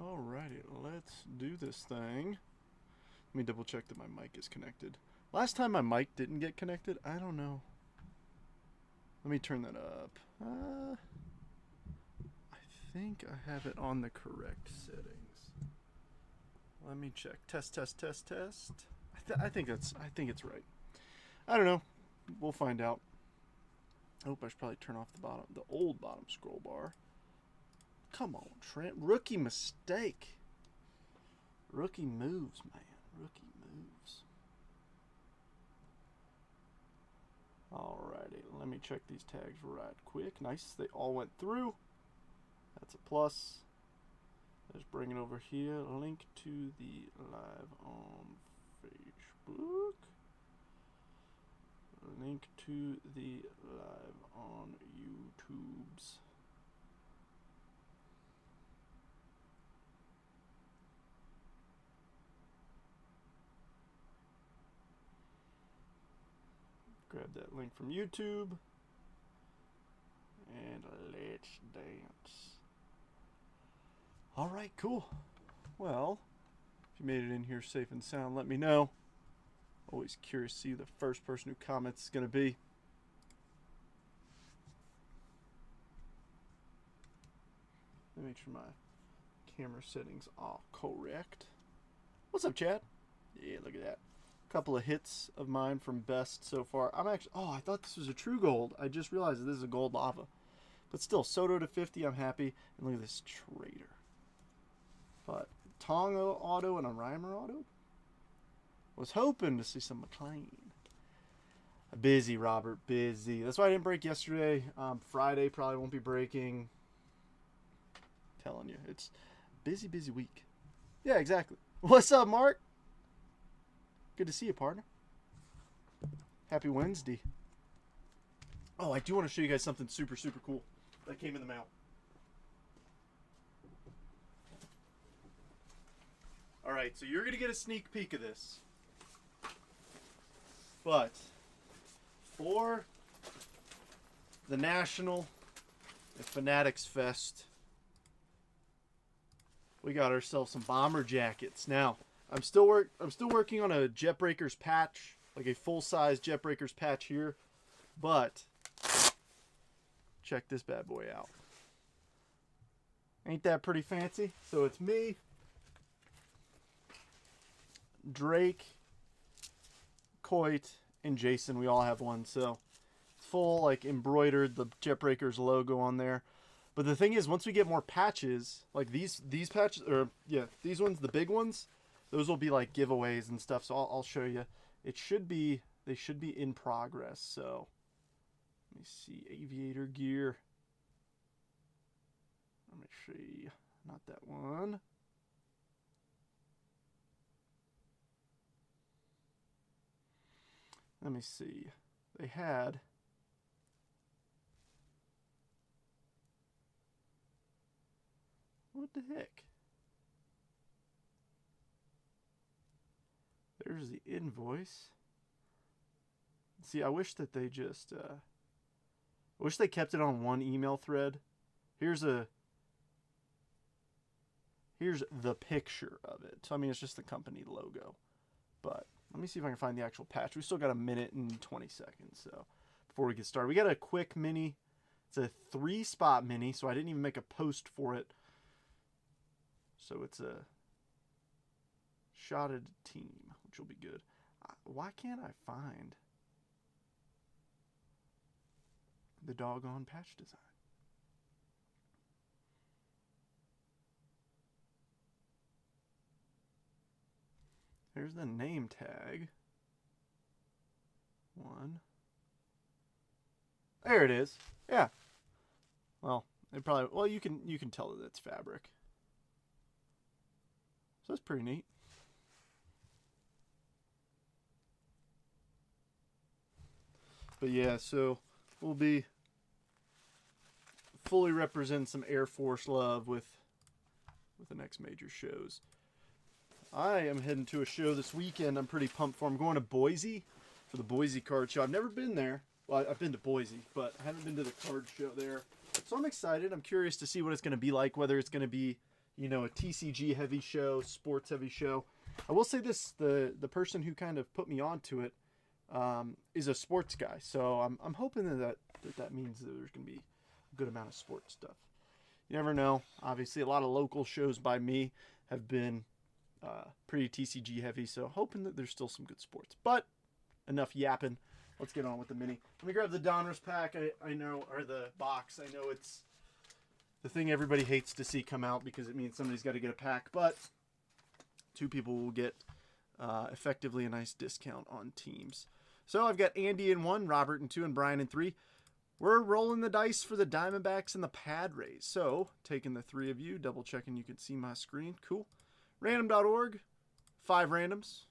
Alrighty, let's do this thing. Let me double check that my mic is connected. Last time my mic didn't get connected, I don't know. Let me turn that up. I think I have it on the correct settings. Let me check. Test, test, test, test. I think it's right. I don't know. We'll find out. Oh, I should probably turn off the old bottom scroll bar. Come on, Trent. Rookie mistake. Rookie moves, man. Rookie moves. Alrighty, let me check these tags right quick. Nice, they all went through. That's a plus. Let's bring it over here. Link to the live on Facebook. Link to the live on YouTube's. Grab that link from YouTube. And let's dance. Alright, cool. Well, if you made it in here safe and sound, let me know. Always curious to see who the first person who comments is going to be. Let me make sure my camera settings are correct. What's up, chat? Yeah, look at that. Couple of hits of mine from best so far. I'm actually, I thought this was a true gold. I just realized that this is a gold lava. But still, Soto to 50, I'm happy. And look at this trader. But Tonga auto and a Reimer auto. Was hoping to see some McLean. Busy, Robert, busy. That's why I didn't break yesterday. Friday probably won't be breaking. Telling you, it's busy, busy week. Yeah, exactly. What's up, Mark? Good to see you, partner. Happy Wednesday. Oh, I do want to show you guys something super, super cool that came in the mail. All right, so you're going to get a sneak peek of this. But for the National and Fanatics Fest, we got ourselves some bomber jackets. Now, I'm still working on a Jetbreakers patch, like a full-size Jetbreakers patch here, but check this bad boy out. Ain't that pretty fancy? So it's me, Drake, Coit, and Jason. We all have one, so it's full, like, embroidered, the Jetbreakers logo on there. But the thing is, once we get more patches, like these patches, or yeah, these ones, the big ones, those will be like giveaways and stuff. So I'll show you. They should be in progress. So let me see, aviator gear. Let me see, not that one. Let me see. They had. What the heck? There's the invoice. See, I wish that they just, I wish they kept it on one email thread. Here's the picture of it. So, I mean, it's just the company logo. But let me see if I can find the actual patch. We still got a minute and 20 seconds, so before we get started. We got a quick mini. It's a 3-spot mini, so I didn't even make a post for it. So it's a shotted team, which will be good. Why can't I find the doggone patch design? There's the name tag. One. There it is. Yeah. Well, you can tell that it's fabric. So that's pretty neat. But yeah, so we'll be fully representing some Air Force love with the next major shows. I am heading to a show this weekend. I'm pretty pumped for. I'm going to Boise for the Boise Card Show. I've never been there. Well, I've been to Boise, but I haven't been to the card show there. So I'm excited. I'm curious to see what it's going to be like, whether it's going to be, a TCG heavy show, sports heavy show. I will say this: the person who kind of put me onto it is a sports guy, so I'm hoping that means that there's going to be a good amount of sports stuff. You never know. Obviously, a lot of local shows by me have been pretty TCG heavy, so hoping that there's still some good sports. But enough yapping. Let's get on with the mini. Let me grab the Donruss pack. I know, or the box. I know it's the thing everybody hates to see come out because it means somebody's got to get a pack, but 2 people will get effectively a nice discount on teams. So I've got Andy in 1, Robert in 2, and Brian in 3. We're rolling the dice for the Diamondbacks and the Padres. So taking the 3 of you, double checking you can see my screen. Cool. Random.org, 5 randoms.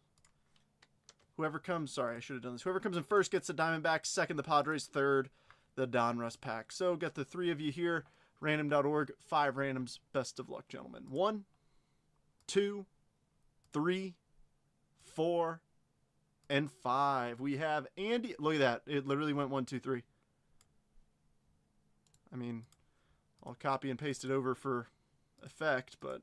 Whoever comes, sorry, I should have done this. Whoever comes in first gets the Diamondbacks, second the Padres, third the Donruss pack. So got the 3 of you here. Random.org, 5 randoms. Best of luck, gentlemen. 1, 2, 3, 4, and 5. We have Andy. Look at that. It literally went 1, 2, 3. I mean, I'll copy and paste it over for effect, but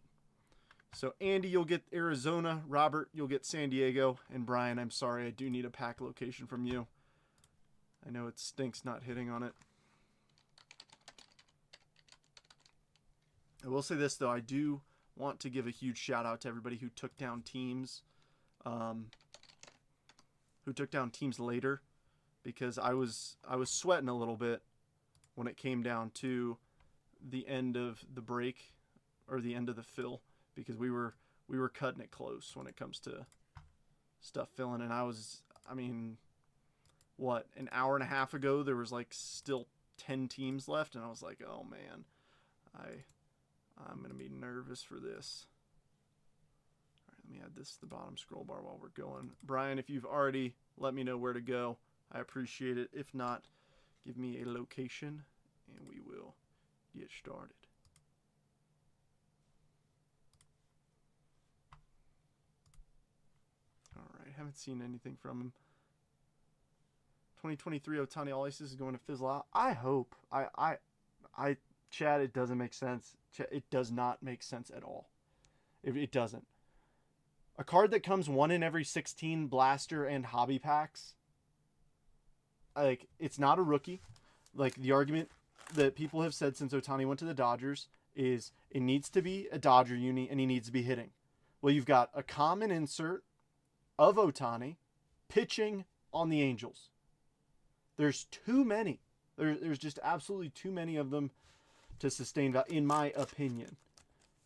so Andy, you'll get Arizona. Robert, you'll get San Diego. And Brian, I'm sorry, I do need a pack location from you. I know it stinks not hitting on it. I will say this, though. I do want to give a huge shout out to everybody who took down teams. Who took down teams later, because I was sweating a little bit when it came down to the end of the break or the end of the fill, because we were cutting it close when it comes to stuff filling. And I mean, what, an hour and a half ago there was like still 10 teams left, and I was like, oh man, I'm gonna be nervous for this. All right, let me add this to the bottom scroll bar while we're going. Brian, if you've already let me know where to go, I appreciate it. If not, give me a location and we will get started. All right, haven't seen anything from him. 2023 Ohtani All Aces is going to fizzle out. I hope. Chad, it doesn't make sense. Chad, it does not make sense at all. It doesn't. A card that comes 1 in every 16 blaster and hobby packs. Like, it's not a rookie. Like, the argument that people have said since Ohtani went to the Dodgers is it needs to be a Dodger uni and he needs to be hitting. Well, you've got a common insert of Ohtani pitching on the Angels. There's too many. There's just absolutely too many of them to sustain value, in my opinion.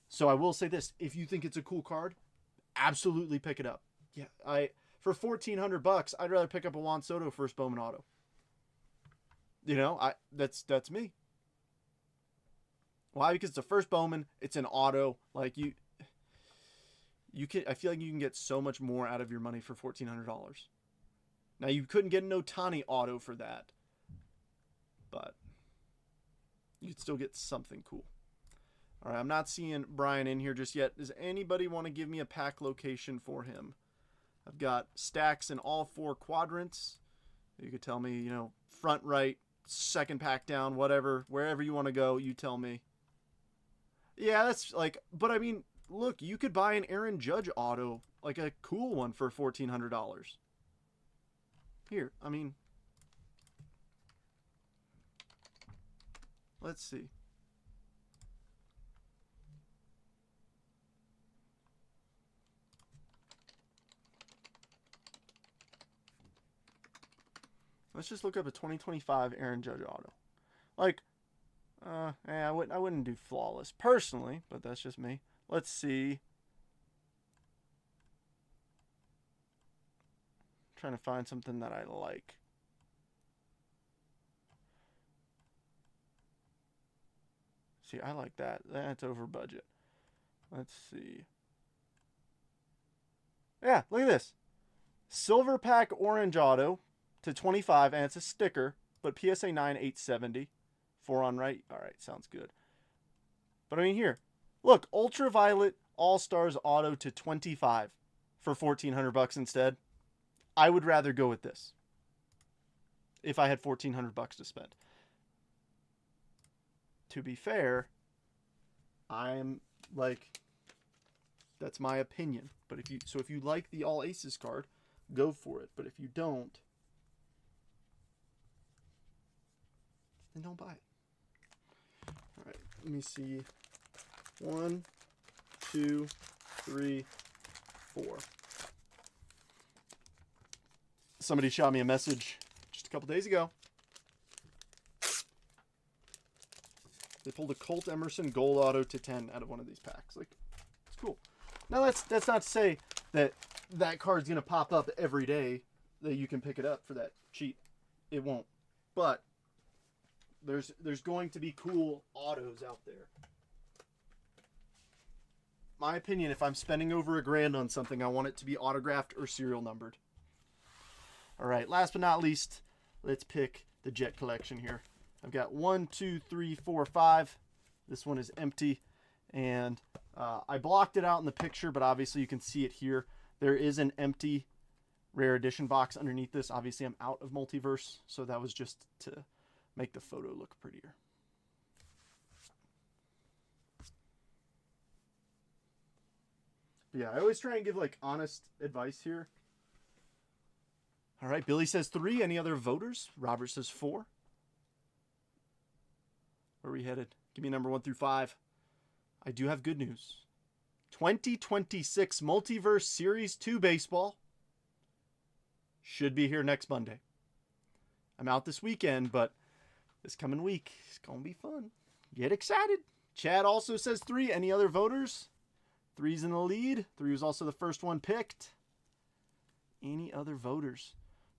So I will say this: if you think it's a cool card, absolutely pick it up. Yeah, for $1,400, I'd rather pick up a Juan Soto first Bowman auto. That's me. Why? Because it's a first Bowman. It's an auto. Like you can. I feel like you can get so much more out of your money for $1,400. Now you couldn't get an Ohtani auto for that, but you could still get something cool. All right, I'm not seeing Brian in here just yet. Does anybody want to give me a pack location for him? I've got stacks in all 4 quadrants. You could tell me, front right, second pack down, whatever, wherever you want to go, you tell me. Yeah, that's like, but I mean, look, you could buy an Aaron Judge auto, like a cool one for $1,400. Here, I mean, let's see. Let's just look up a 2025 Aaron Judge auto. Like, I wouldn't do flawless personally, but that's just me. Let's see. I'm trying to find something that I like. See, I like that. That's over budget. Let's see. Yeah, look at this. Silver pack orange auto to 25, and it's a sticker, but PSA 9 870. 4 on right. All right, sounds good. But I mean, here, look, ultraviolet all-stars auto to 25 for $1,400 instead. I would rather go with this if I had $1,400 to spend. To be fair, I'm Like, that's my opinion. But if you like the all aces card, go for it. But if you don't, then don't buy it. All right, let me see. 1, 2, 3, 4. Somebody shot me a message just a couple days ago. They pulled a Colt Emerson gold auto to 10 out of one of these packs. Like, it's cool. Now that's not to say that that card's gonna pop up every day that you can pick it up for that cheap. It won't. But there's going to be cool autos out there. My opinion, if I'm spending over $1,000 on something, I want it to be autographed or serial numbered. All right, last but not least, let's pick the Jet collection here. I've got 1, 2, 3, 4, 5. This one is empty, and I blocked it out in the picture, but obviously you can see it here. There is an empty rare edition box underneath this. Obviously, I'm out of multiverse, so that was just to make the photo look prettier. But yeah, I always try and give like honest advice here. All right, Billy says 3. Any other voters? Robert says 4. Where are we headed? Give me number 1 through 5. I do have good news. 2026 Multiverse Series 2 baseball should be here next Monday. I'm out this weekend, but this coming week is going to be fun. Get excited. Chad also says 3. Any other voters? 3's in the lead. 3 was also the first one picked. Any other voters?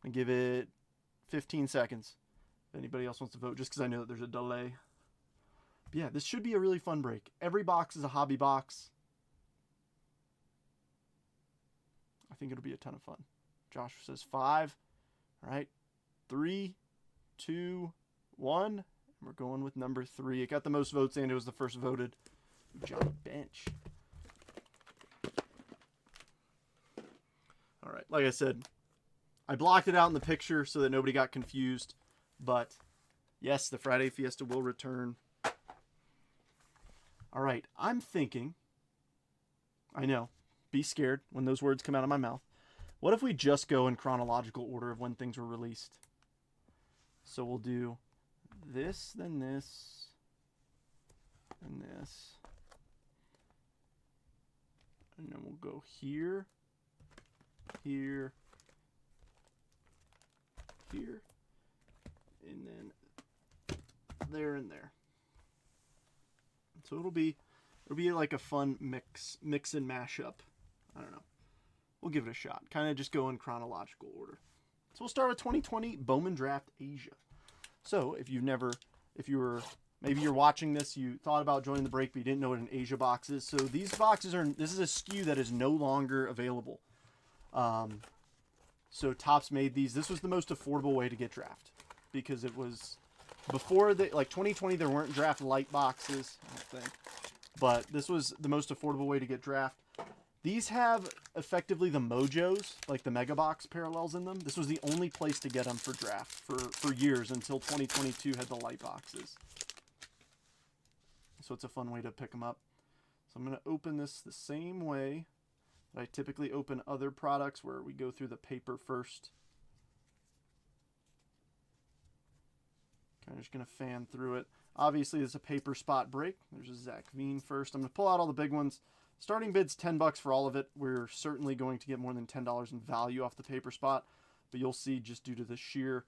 I'm going to give it 15 seconds. If anybody else wants to vote, just because I know that there's a delay. But yeah, this should be a really fun break. Every box is a hobby box. I think it'll be a ton of fun. Josh says 5. All right. 3, 2, 1. And we're going with number 3. It got the most votes and it was the first voted. Johnny Bench. All right. Like I said, I blocked it out in the picture so that nobody got confused. But yes, the Friday Fiesta will return. All right. I'm thinking, I know, be scared when those words come out of my mouth. What if we just go in chronological order of when things were released? So we'll do this, then this, and this. And then we'll go here, here, here, and then there and there. So it'll be like a fun mix and mash up. I don't know. We'll give it a shot. Kind of just go in chronological order. So we'll start with 2020 Bowman Draft Asia. So maybe you're watching this, you thought about joining the break, but you didn't know what an Asia box is. So these boxes this is a SKU that is no longer available. So Topps made these. This was the most affordable way to get draft because it was before like 2020, there weren't draft light boxes, I don't think, but this was the most affordable way to get draft. These have effectively the mojos, like the mega box parallels in them. This was the only place to get them for draft for years until 2022 had the light boxes. So it's a fun way to pick them up. So I'm going to open this the same way that I typically open other products where we go through the paper first. I'm just going to fan through it. Obviously, there's a paper spot break. There's a Zach Veen first. I'm going to pull out all the big ones. Starting bid's $10 for all of it. We're certainly going to get more than $10 in value off the paper spot, but you'll see just due to the sheer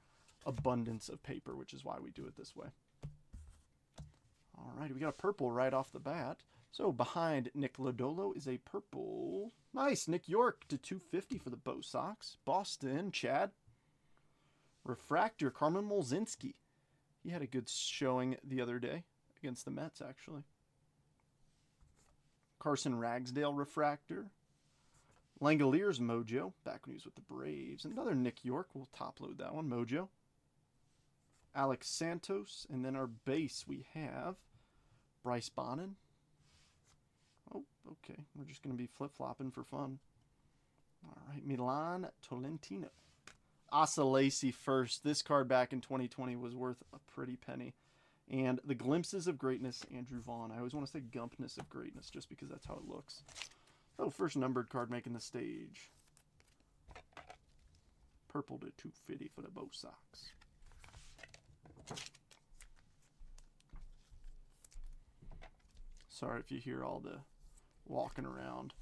abundance of paper, which is why we do it this way. All right, we got a purple right off the bat. So behind Nick Lodolo is a purple. Nice, Nick York to 250 for the Bo Sox. Boston, Chad. Refractor, Carmen Molzinski. He had a good showing the other day against the Mets, actually. Carson Ragsdale refractor. Langoliers Mojo, back when he was with the Braves. Another Nick York, we'll top load that one, Mojo. Alex Santos, and then our base we have Bryce Bonnin. Oh, okay, we're just going to be flip-flopping for fun. All right, Milan Tolentino. Asa Lacy first. This card back in 2020 was worth a pretty penny. And the Glimpses of Greatness, Andrew Vaughn. I always want to say Gumpness of Greatness just because that's how it looks. Oh, first numbered card making the stage. Purple to 250 for the Bo Sox. Sorry if you hear all the walking around.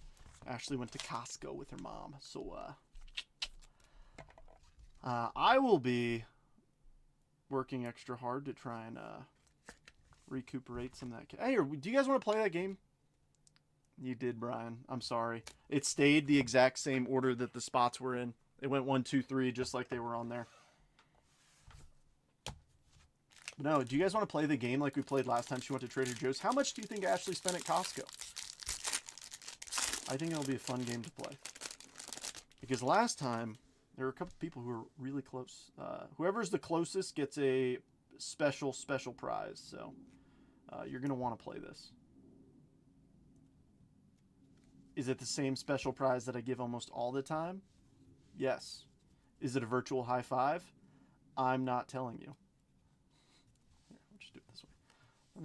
Ashley went to Costco with her mom, so I will be working extra hard to try and recuperate some of that. Hey, do you guys want to play that game? You did, Brian. I'm sorry. It stayed the exact same order that the spots were in. It went 1, 2, 3, just like they were on there. No, do you guys want to play the game like we played last time she went to Trader Joe's? How much do you think Ashley spent at Costco? I think it'll be a fun game to play. Because last time, there were a couple people who were really close. Whoever's the closest gets a special prize. So, you're going to want to play this. Is it the same special prize that I give almost all the time? Yes. Is it a virtual high five? I'm not telling you. Here, I'll just do it this way.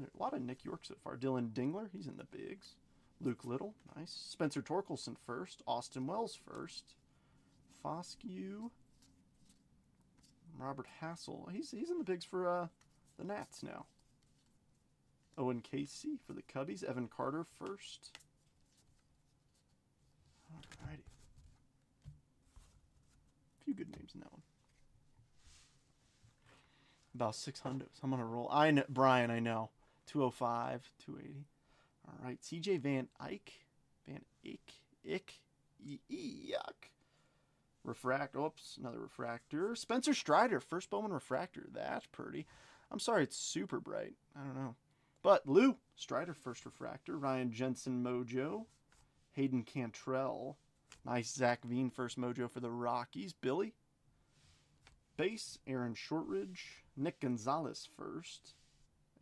A lot of Nick York so far. Dylan Dingler, he's in the bigs. Luke Little, nice. Spencer Torkelson first. Austin Wells first. Foscue. Robert Hassel. He's in the bigs for the Nats now. Owen Casey for the Cubbies. Evan Carter first. Alrighty. A few good names in that one. About 600. I'm going to roll. I know, Brian, I know. 205, 280. All right. CJ Van Eyck. Van Eyck. Yuck. Refract. Oops. Another refractor. Spencer Strider. First Bowman refractor. That's pretty. I'm sorry it's super bright. I don't know. But Lou Strider first refractor. Ryan Jensen Mojo. Hayden Cantrell. Nice Zach Veen first mojo for the Rockies. Billy. Base. Aaron Shortridge. Nick Gonzalez first.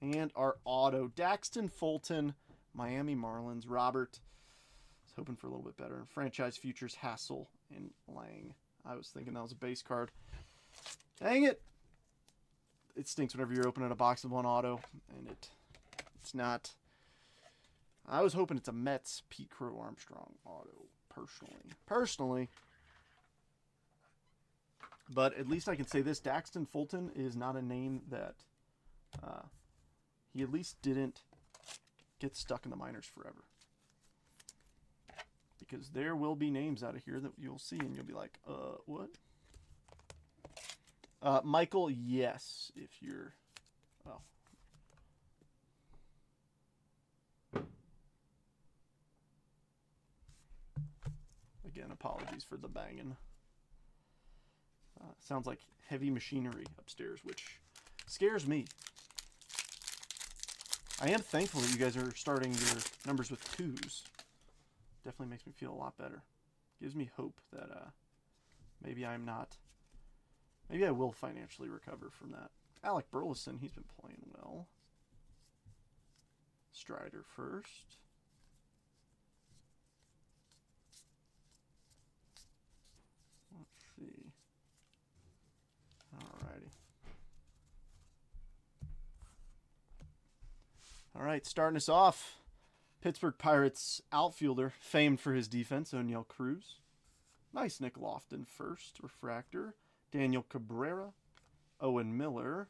And our auto. Daxton Fulton. Miami Marlins. Robert. I was hoping for a little bit better. Franchise Futures. Hassel and Lang. I was thinking that was a base card. Dang it. It stinks whenever you're opening a box of one auto. And it's not. I was hoping it's a Mets Pete Crow Armstrong auto, personally. But at least I can say this, Daxton Fulton is not a name that he at least didn't get stuck in the minors forever. Because there will be names out of here that you'll see and you'll be like, what? Michael, yes, if you're, oh. Again, apologies for the banging. Sounds like heavy machinery upstairs, which scares me. I am thankful that you guys are starting your numbers with 2s. Definitely makes me feel a lot better. Gives me hope that maybe I'm not... Maybe I will financially recover from that. Alec Burleson, he's been playing well. Strider first. Let's see. Alrighty. Alright, starting us off. Pittsburgh Pirates outfielder, famed for his defense, O'Neal Cruz. Nice Nick Lofton first, refractor. Daniel Cabrera, Owen Miller,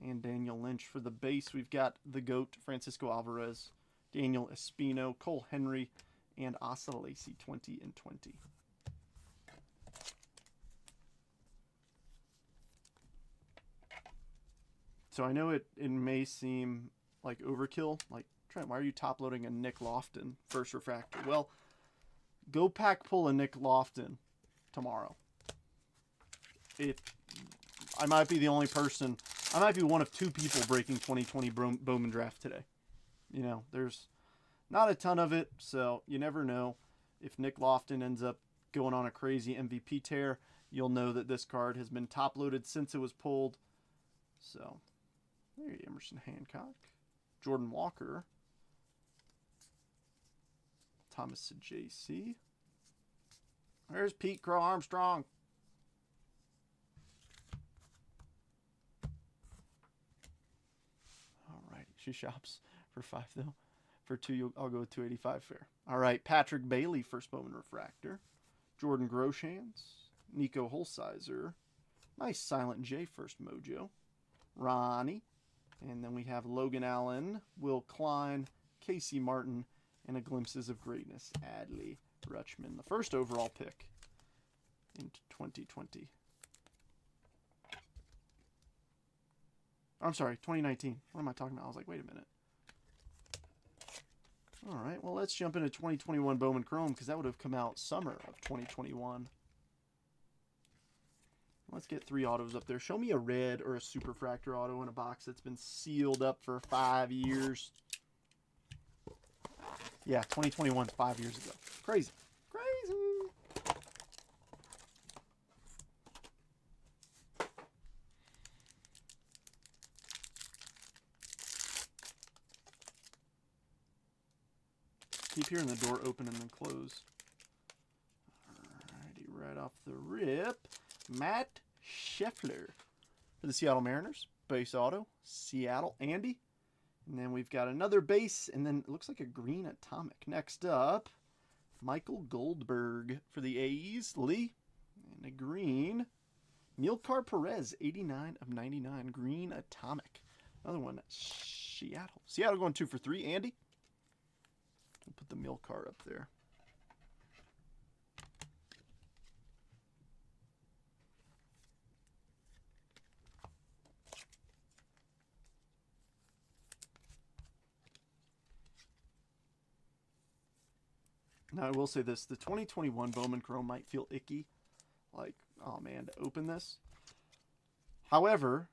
and Daniel Lynch. For the base, we've got the GOAT, Francisco Alvarez, Daniel Espino, Cole Henry, and Asa Lacy, 20 and 20. So I know it may seem like overkill. Like, Trent, why are you top-loading a Nick Lofton first refractor? Well, go pack pull a Nick Lofton tomorrow. I might be the only person. I might be one of 2 people breaking 2020 Bowman draft today. You know, there's not a ton of it, so you never know. If Nick Lofton ends up going on a crazy MVP tear, you'll know that this card has been top-loaded since it was pulled. So, there you go, Emerson Hancock. Jordan Walker. Thomas J.C. There's Pete Crow Armstrong. She shops for 5 though. For 2, I'll go with 285 fair. All right, Patrick Bailey, first Bowman refractor. Jordan Groshans, Nico Holsizer. Nice Silent J, first mojo. Ronnie. And then we have Logan Allen, Will Klein, Casey Martin, and a Glimpses of Greatness, Adley Rutschman. The first overall pick in 2020. I'm sorry, 2019. What am I talking about? I was like, wait a minute. All right, well, let's jump into 2021 Bowman Chrome because that would have come out summer of 2021. Let's get 3 autos up there. Show me a red or a Superfractor auto in a box that's been sealed up for 5 years. Yeah, 2021, 5 years ago. Crazy. Crazy. Keep hearing the door open and then close. Alrighty, right off the rip, Matt Scheffler for the Seattle Mariners. Base auto, Seattle, Andy. And then we've got another base, and then it looks like a green atomic. Next up, Michael Goldberg for the A's, Lee. And a green, Milkar Perez, 89 of 99, green atomic. Another one, Seattle. Seattle going 2 for 3, Andy. We'll put the Milkar up there. Now, I will say this. The 2021 Bowman Chrome might feel icky. Like, oh man, to open this. However,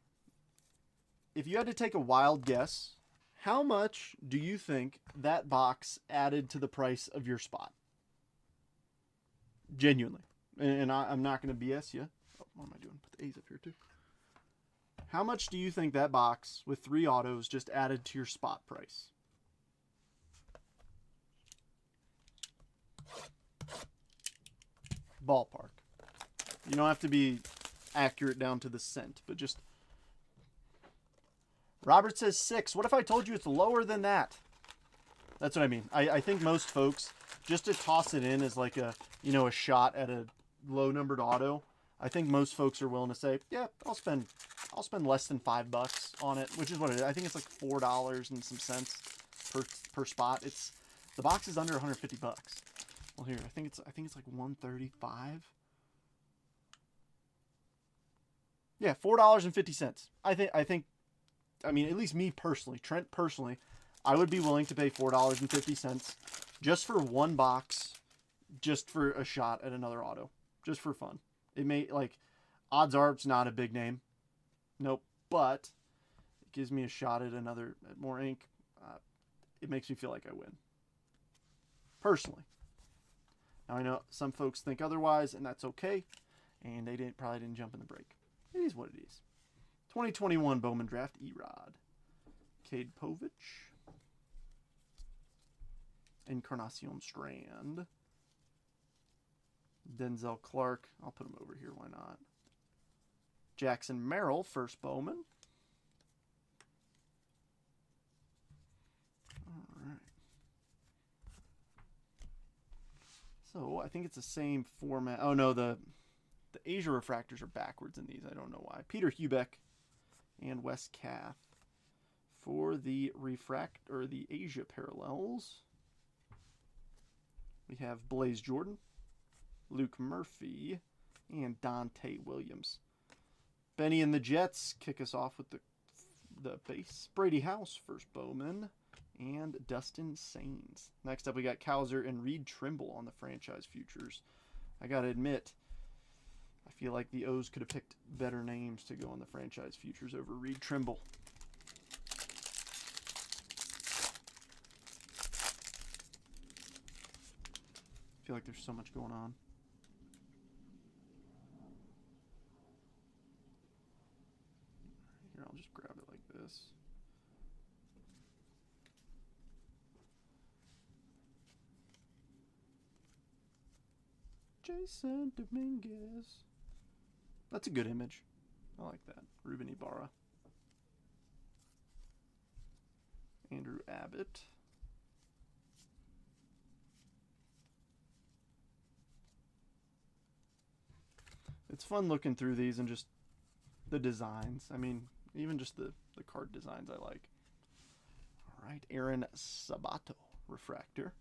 if you had to take a wild guess, how much do you think that box added to the price of your spot? Genuinely. And I'm not going to BS you. Oh, what am I doing? Put the A's up here too. How much do you think that box with 3 autos just added to your spot price? Ballpark. You don't have to be accurate down to the cent, but just... Robert says 6. What if I told you it's lower than that? That's what I mean. I think most folks, just to toss it in as like a, you know, a shot at a low numbered auto, I think most folks are willing to say, yeah, I'll spend less than $5 on it, which is what it is. I think it's like $4 and some cents per spot. It's the box is under 150 bucks. Well, here, I think it's like 135. Yeah, $4.50. I mean, at least me personally, Trent personally, I would be willing to pay $4.50 just for one box, just for a shot at another auto, just for fun. It may, like, odds are it's not a big name. Nope. But it gives me a shot at more ink. It makes me feel like I win. Personally. Now, I know some folks think otherwise, and that's okay. And they probably didn't jump in the break. It is what it is. 2021 Bowman Draft, Erod. Cade Povich. Encarnacion Strand. Denzel Clark. I'll put him over here. Why not? Jackson Merrill, first Bowman. All right. So I think it's the same format. Oh no, the Asia refractors are backwards in these. I don't know why. Peter Hubeck and Wes Kath for the the Asia parallels. We have Blaze Jordan, Luke Murphy, and Dante Williams. Benny and the Jets kick us off with the base. Brady House, first Bowman, and Dustin Saines. Next up, we got Cowser and Reed Trimble on the franchise futures. I got to admit, I feel like the O's could have picked better names to go on the franchise futures over Reed Trimble. I feel like there's so much going on. Here, I'll just grab it like this. Jason Dominguez. That's a good image. I like that. Ruben Ibarra. Andrew Abbott. It's fun looking through these and just the designs. I mean, even just the card designs I like. All right, Aaron Sabato, refractor.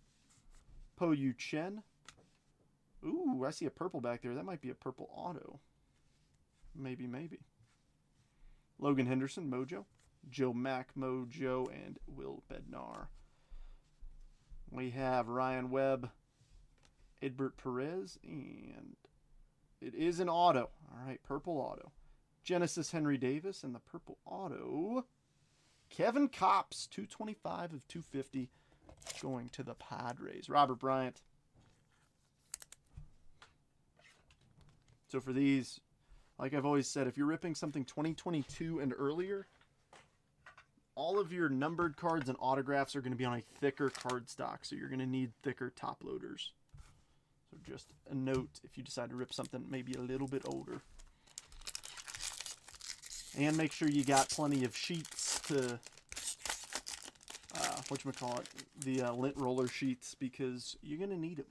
Po Yu Chen. Ooh, I see a purple back there. That might be a purple auto. Maybe, maybe. Logan Henderson, Mojo. Joe Mack, Mojo, and Will Bednar. We have Ryan Webb, Edbert Perez, and it is an auto. All right, purple auto. Genesis Henry Davis, and the purple auto, Kevin Kopps, 225 of 250, going to the Padres. Robert Bryant. So for these, like I've always said, if you're ripping something 2022 and earlier, all of your numbered cards and autographs are going to be on a thicker card stock, so you're going to need thicker top loaders. So just a note if you decide to rip something maybe a little bit older. And make sure you got plenty of sheets to, whatchamacallit, the lint roller sheets, because you're going to need them.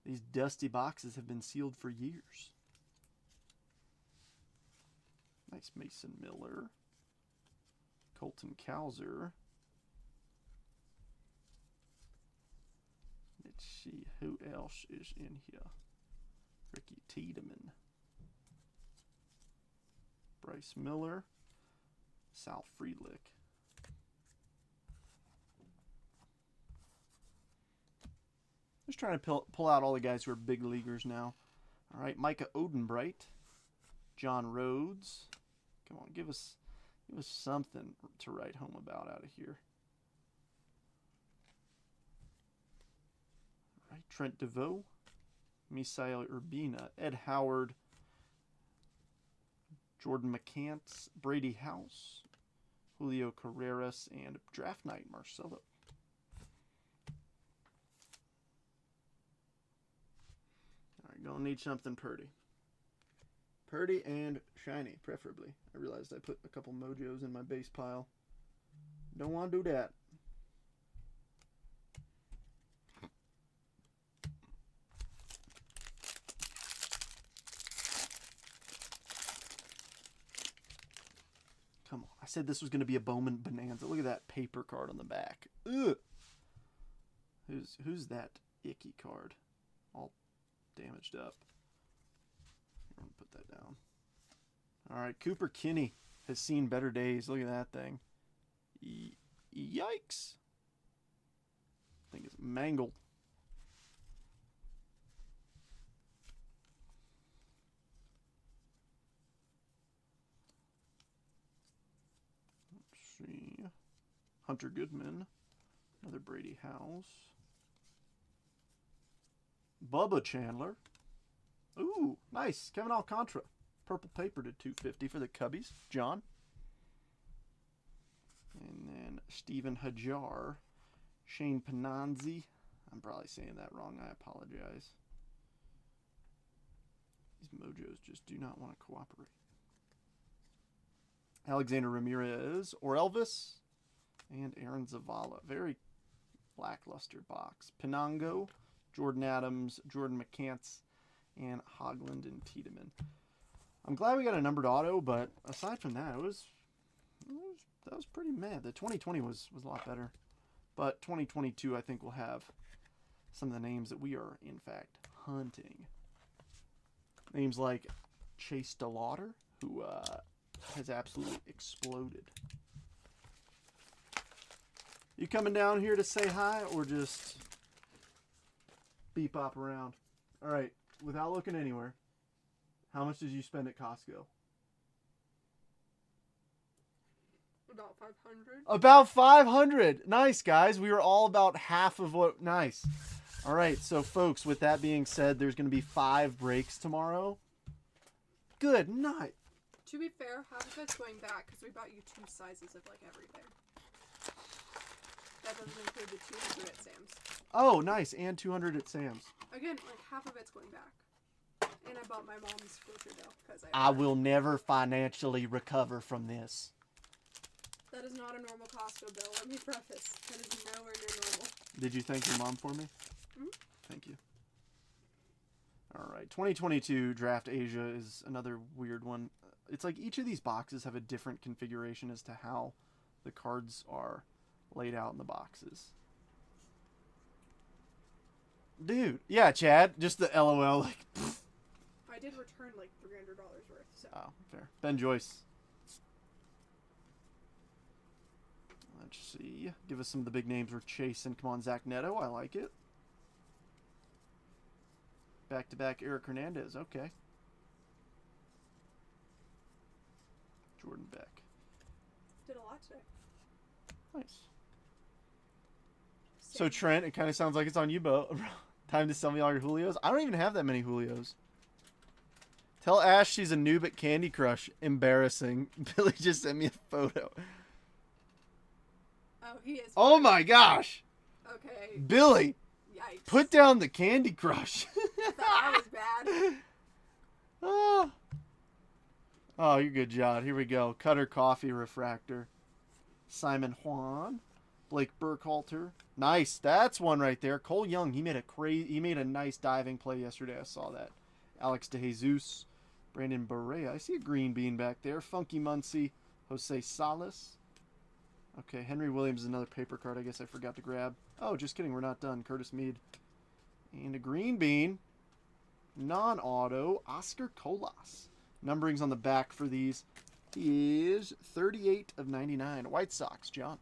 These dusty boxes have been sealed for years. Nice Mason Miller. Colton Cowser. Let's see who else is in here. Ricky Tiedemann. Bryce Miller. Sal Frelick. Just trying to pull out all the guys who are big leaguers now. All right, Micah Odenbright. John Rhodes. Come on, give us something to write home about out of here. All right, Trent DeVoe. Misael Urbina. Ed Howard. Jordan McCants. Brady House. Julio Carreras. And Draft Night Marcelo. Gonna need something pretty. Pretty and shiny, preferably. I realized I put a couple Mojos in my base pile. Don't want to do that. Come on. I said this was going to be a Bowman Bonanza. Look at that paper card on the back. Ugh. Who's that icky card? All damaged up. I'm going to put that down. All right, Cooper Kinney has seen better days. Look at that thing. Yikes. I think it's mangled. Let's see. Hunter Goodman. Another Brady House. Bubba Chandler. Ooh, nice. Kevin Alcantara. Purple paper to 250 for the Cubbies. John. And then Steven Hajar. Shane Pananzi. I'm probably saying that wrong. I apologize. These Mojos just do not want to cooperate. Alexander Ramirez. Or Elvis. And Aaron Zavala. Very lackluster box. Pinango. Jordan Adams, Jordan McCants, and Hoagland and Tiedemann. I'm glad we got a numbered auto, but aside from that, that was pretty mad. The 2020 was a lot better. But 2022, I think, will have some of the names that we are, in fact, hunting. Names like Chase DeLauder, who has absolutely exploded. You coming down here to say hi, or just beep-bop around? All right, without looking anywhere, how much did you spend at Costco? About 500. About 500. Nice, guys. We were all about half of what. Nice. All right, so folks, with that being said, there's going to be 5 breaks tomorrow. Good night. To be fair, half of it's going back because we bought you 2 sizes of like everything. That doesn't include the 200 at Sam's. Oh, nice. And 200 at Sam's. Again, like half of it's going back. And I bought my mom's filter dough because I will never financially recover from this. That is was not a normal Costco bill. Let me preface. That is nowhere near normal. Did you thank your mom for me? Mm-hmm. Thank you. All right. 2022 Draft Asia is another weird one. It's like each of these boxes have a different configuration as to how the cards are laid out in the boxes. Dude. Yeah, Chad. Just the LOL. Like, pfft. I did return like $300 worth. So. Oh, fair. Ben Joyce. Let's see. Give us some of the big names we're chasing. Come on, Zach Neto. I like it. Back-to-back Eric Hernandez. Okay. Jordan Beck. Did a lot today. Nice. So, Trent, it kind of sounds like it's on you, Bo. Time to sell me all your Julios. I don't even have that many Julios. Tell Ash she's a noob at Candy Crush. Embarrassing. Billy just sent me a photo. Oh, he is. Oh my gosh. Okay. Billy. Yikes. Put down the Candy Crush. That was bad. Oh. Oh, you're good, John. Here we go. Cutter Coffee Refractor. Simon Juan. Blake Burkhalter. Nice. That's one right there. Cole Young. He made a nice diving play yesterday. I saw that. Alex DeJesus. Brandon Barea. I see a green bean back there. Funky Muncie. Jose Salas. Okay, Henry Williams is another paper card I guess I forgot to grab. Oh, just kidding. We're not done. Curtis Mead. And a green bean. Non-auto. Oscar Colas. Numberings on the back for these is 38 of 99. White Sox, John.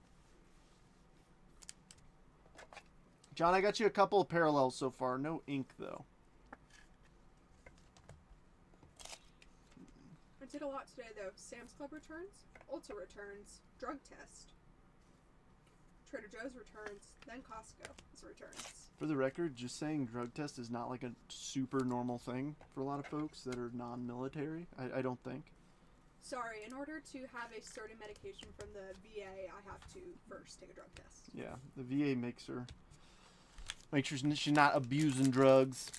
John, I got you a couple of parallels so far. No ink, though. I did a lot today, though. Sam's Club returns, Ulta returns, drug test, Trader Joe's returns, then Costco's returns. For the record, just saying drug test is not like a super normal thing for a lot of folks that are non-military. I don't think. Sorry, in order to have a certain medication from the VA, I have to first take a drug test. Yeah, the VA makes sure she's not abusing drugs,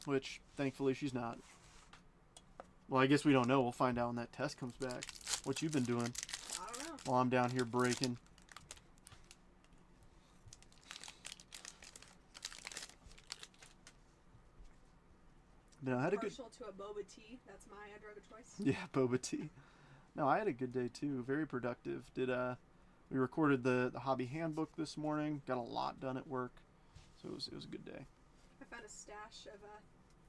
which thankfully she's not. Well, I guess we don't know. We'll find out when that test comes back. What you've been doing I don't know. while I'm down here breaking. No, I had a good. Partial to a boba tea. That's my drug of choice. Yeah, boba tea. No, I had a good day too. Very productive. We recorded the hobby handbook this morning. Got a lot done at work, so it was a good day. I found a stash of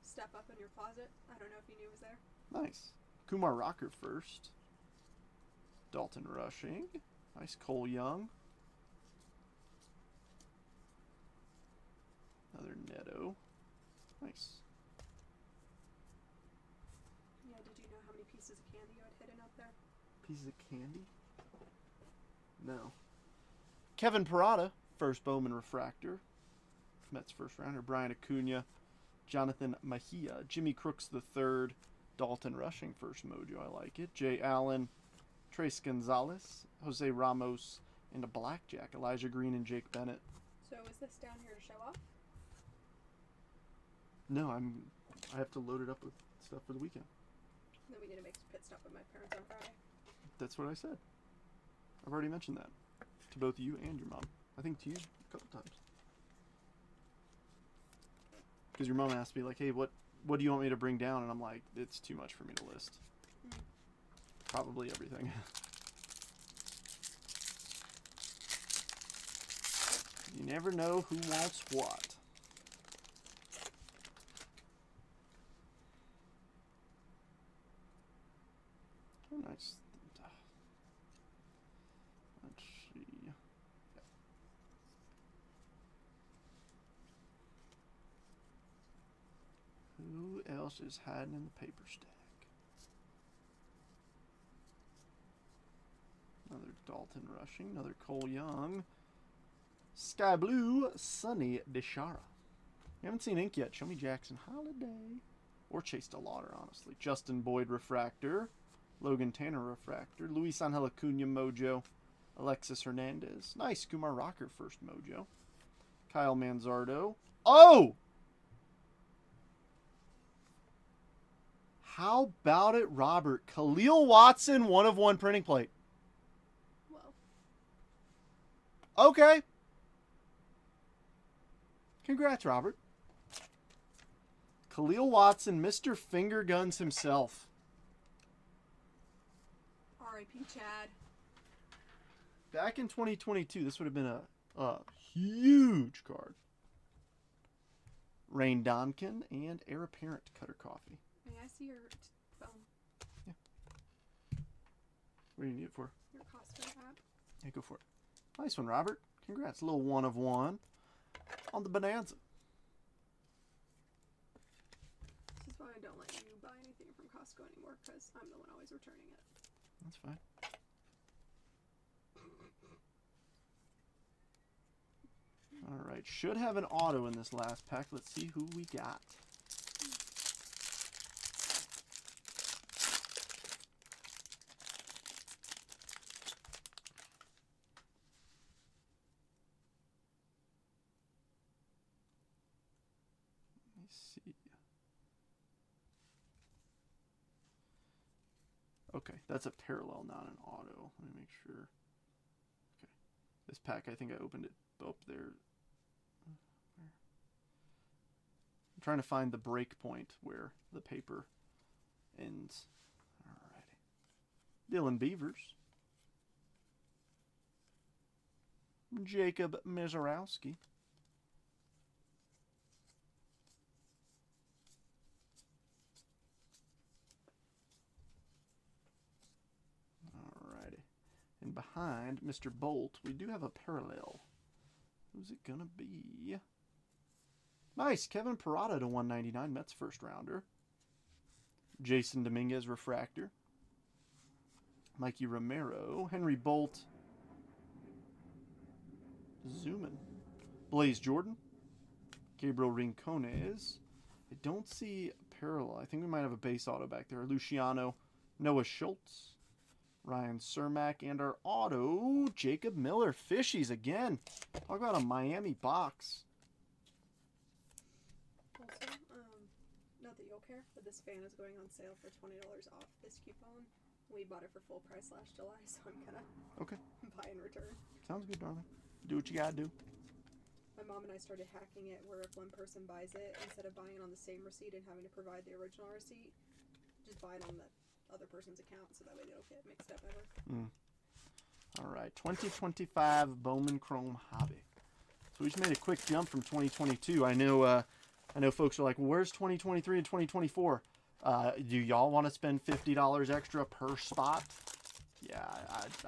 Step Up in your closet. I don't know if you knew it was there. Nice. Kumar Rocker first. Dalton Rushing. Nice Cole Young. Another Neto. Nice. Yeah, did you know how many pieces of candy you had hidden up there? Pieces of candy? No. Kevin Parada, first Bowman Refractor. Mets first rounder. Brian Acuna. Jonathan Mejia. Jimmy Crooks III. Dalton Rushing, first mojo. I like it. Jay Allen. Trace Gonzalez. Jose Ramos. And a Blackjack. Elijah Green and Jake Bennett. So is this down here to show off? No, I have to load it up with stuff for the weekend. Then we need to make some pit stop with my parents on Friday. That's what I said. I've already mentioned that to both you and your mom. I think to you a couple times. Because your mom asked me, like, hey, what do you want me to bring down? And I'm like, it's too much for me to list. Probably everything. You never know who wants what. Oh, nice. Let's see. Who else is hiding in the paper stack? Another Dalton Rushing. Another Cole Young. Sky Blue, Sonny DeShara. We haven't seen ink yet. Show me Jackson Holiday. Or Chase DeLauder, honestly. Justin Boyd Refractor. Logan Tanner Refractor. Luis Angel Acuna Mojo. Alexis Hernandez. Nice. Kumar Rocker first mojo. Kyle Manzardo. Oh! How about it, Robert? Khalil Watson, 1/1 printing plate. Well, Okay. Congrats, Robert. Khalil Watson, Mr. Finger Guns himself. R.I.P. Chad. Back in 2022, this would have been a huge card. Rain Donkin and Heir Apparent Cutter Coffee. May I see your phone? Yeah. What do you need it for? Your Costco app. Yeah, go for it. Nice one, Robert. Congrats. A little 1 of 1 on the Bonanza. This is why I don't let you buy anything from Costco anymore, because I'm the one always returning it. That's fine. All right. Should have an auto in this last pack. Let's see who we got. Let me see. Okay, that's a parallel, not an auto. Let me make sure. Okay. This pack, I think I opened it up there. I'm trying to find the break point where the paper ends. Alrighty. Dylan Beavers. Jacob Mizorowski. Alrighty. And behind Mr. Bolt, we do have a parallel. Who's it gonna be? Nice. Kevin Parada to 199. Mets first rounder. Jason Dominguez refractor. Mikey Romero. Henry Bolt. Zoomin. Blaze Jordan. Gabriel Rincones. I don't see a parallel. I think we might have a base auto back there. Luciano. Noah Schultz. Ryan Cermak. And our auto, Jacob Miller. Fishies again. Talk about a Miami box. Also, not that you'll care, but this fan is going on sale for $20 off this coupon. We bought it for full price last July, so I'm gonna buy and return. Sounds good, darling. Do what you gotta do. My mom and I started hacking it where if one person buys it, instead of buying on the same receipt and having to provide the original receipt, just buy it on the other person's account so that way they don't get mixed up ever. All right, 2025 Bowman Chrome Hobby. So we just made a quick jump from 2022. I know folks are like, well, where's 2023 and 2024? Do y'all want to spend $50 extra per spot? Yeah, I didn't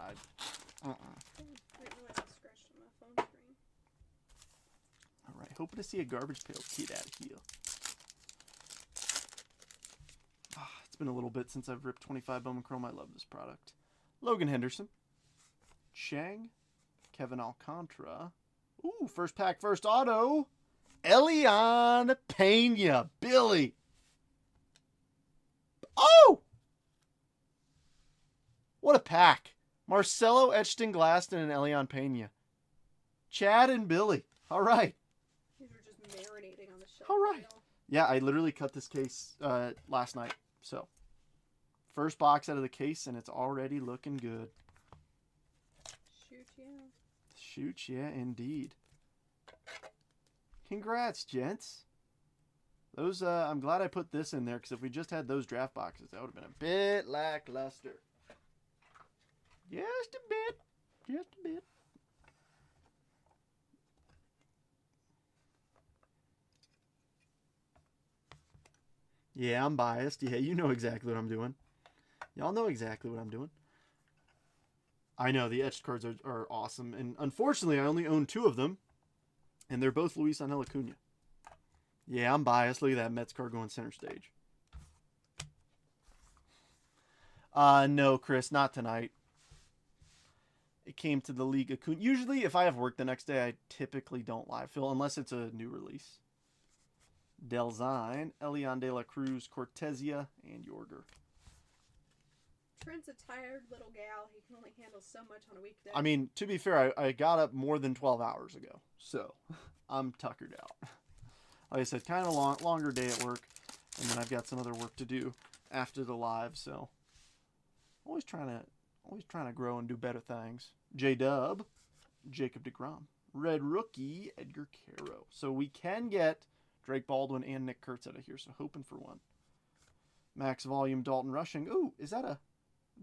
realize I scratched on my phone screen. All right, hoping to see a garbage pail kid out of here. It's been a little bit since I've ripped 25 Bowman Chrome. I love this product. Logan Henderson. Chang. Kevin Alcantara. Ooh, first pack, first auto. Elian Pena. Billy. Oh! What a pack. Marcelo Etchton Glaston and Elian Pena. Chad and Billy. All right. These are just marinating on the shelf. All right. Yeah, I literally cut this case last night. So, first box out of the case, and it's already looking good. Shoot, yeah. Shoot, yeah, indeed. Congrats, gents. Those, I'm glad I put this in there, because if we just had those draft boxes, that would have been a bit lackluster. Just a bit. Just a bit. Yeah, I'm biased. Yeah, you know exactly what I'm doing. Y'all know exactly what I'm doing. I know, the etched cards are awesome. And unfortunately, I only own 2 of them. And they're both Luis Angel Acuna. Yeah, I'm biased. Look at that Mets card going center stage. No, Chris, not tonight. It came to the League Acuna. Usually, if I have work the next day, I typically don't live fill unless it's a new release. Delzine, Elian De La Cruz, Cortesia, and Yorger. Trent's a tired little gal. He can only handle so much on a weekday. I mean, to be fair, I got up more than 12 hours ago. So, I'm tuckered out. Like I said, kind of a longer day at work. And then I've got some other work to do after the live. So, always trying to grow and do better things. J-Dub, Jacob deGrom. Red rookie, Edgar Caro. So we can get Drake Baldwin and Nick Kurtz out of here, so hoping for one. Max volume, Dalton Rushing. Ooh, is that a...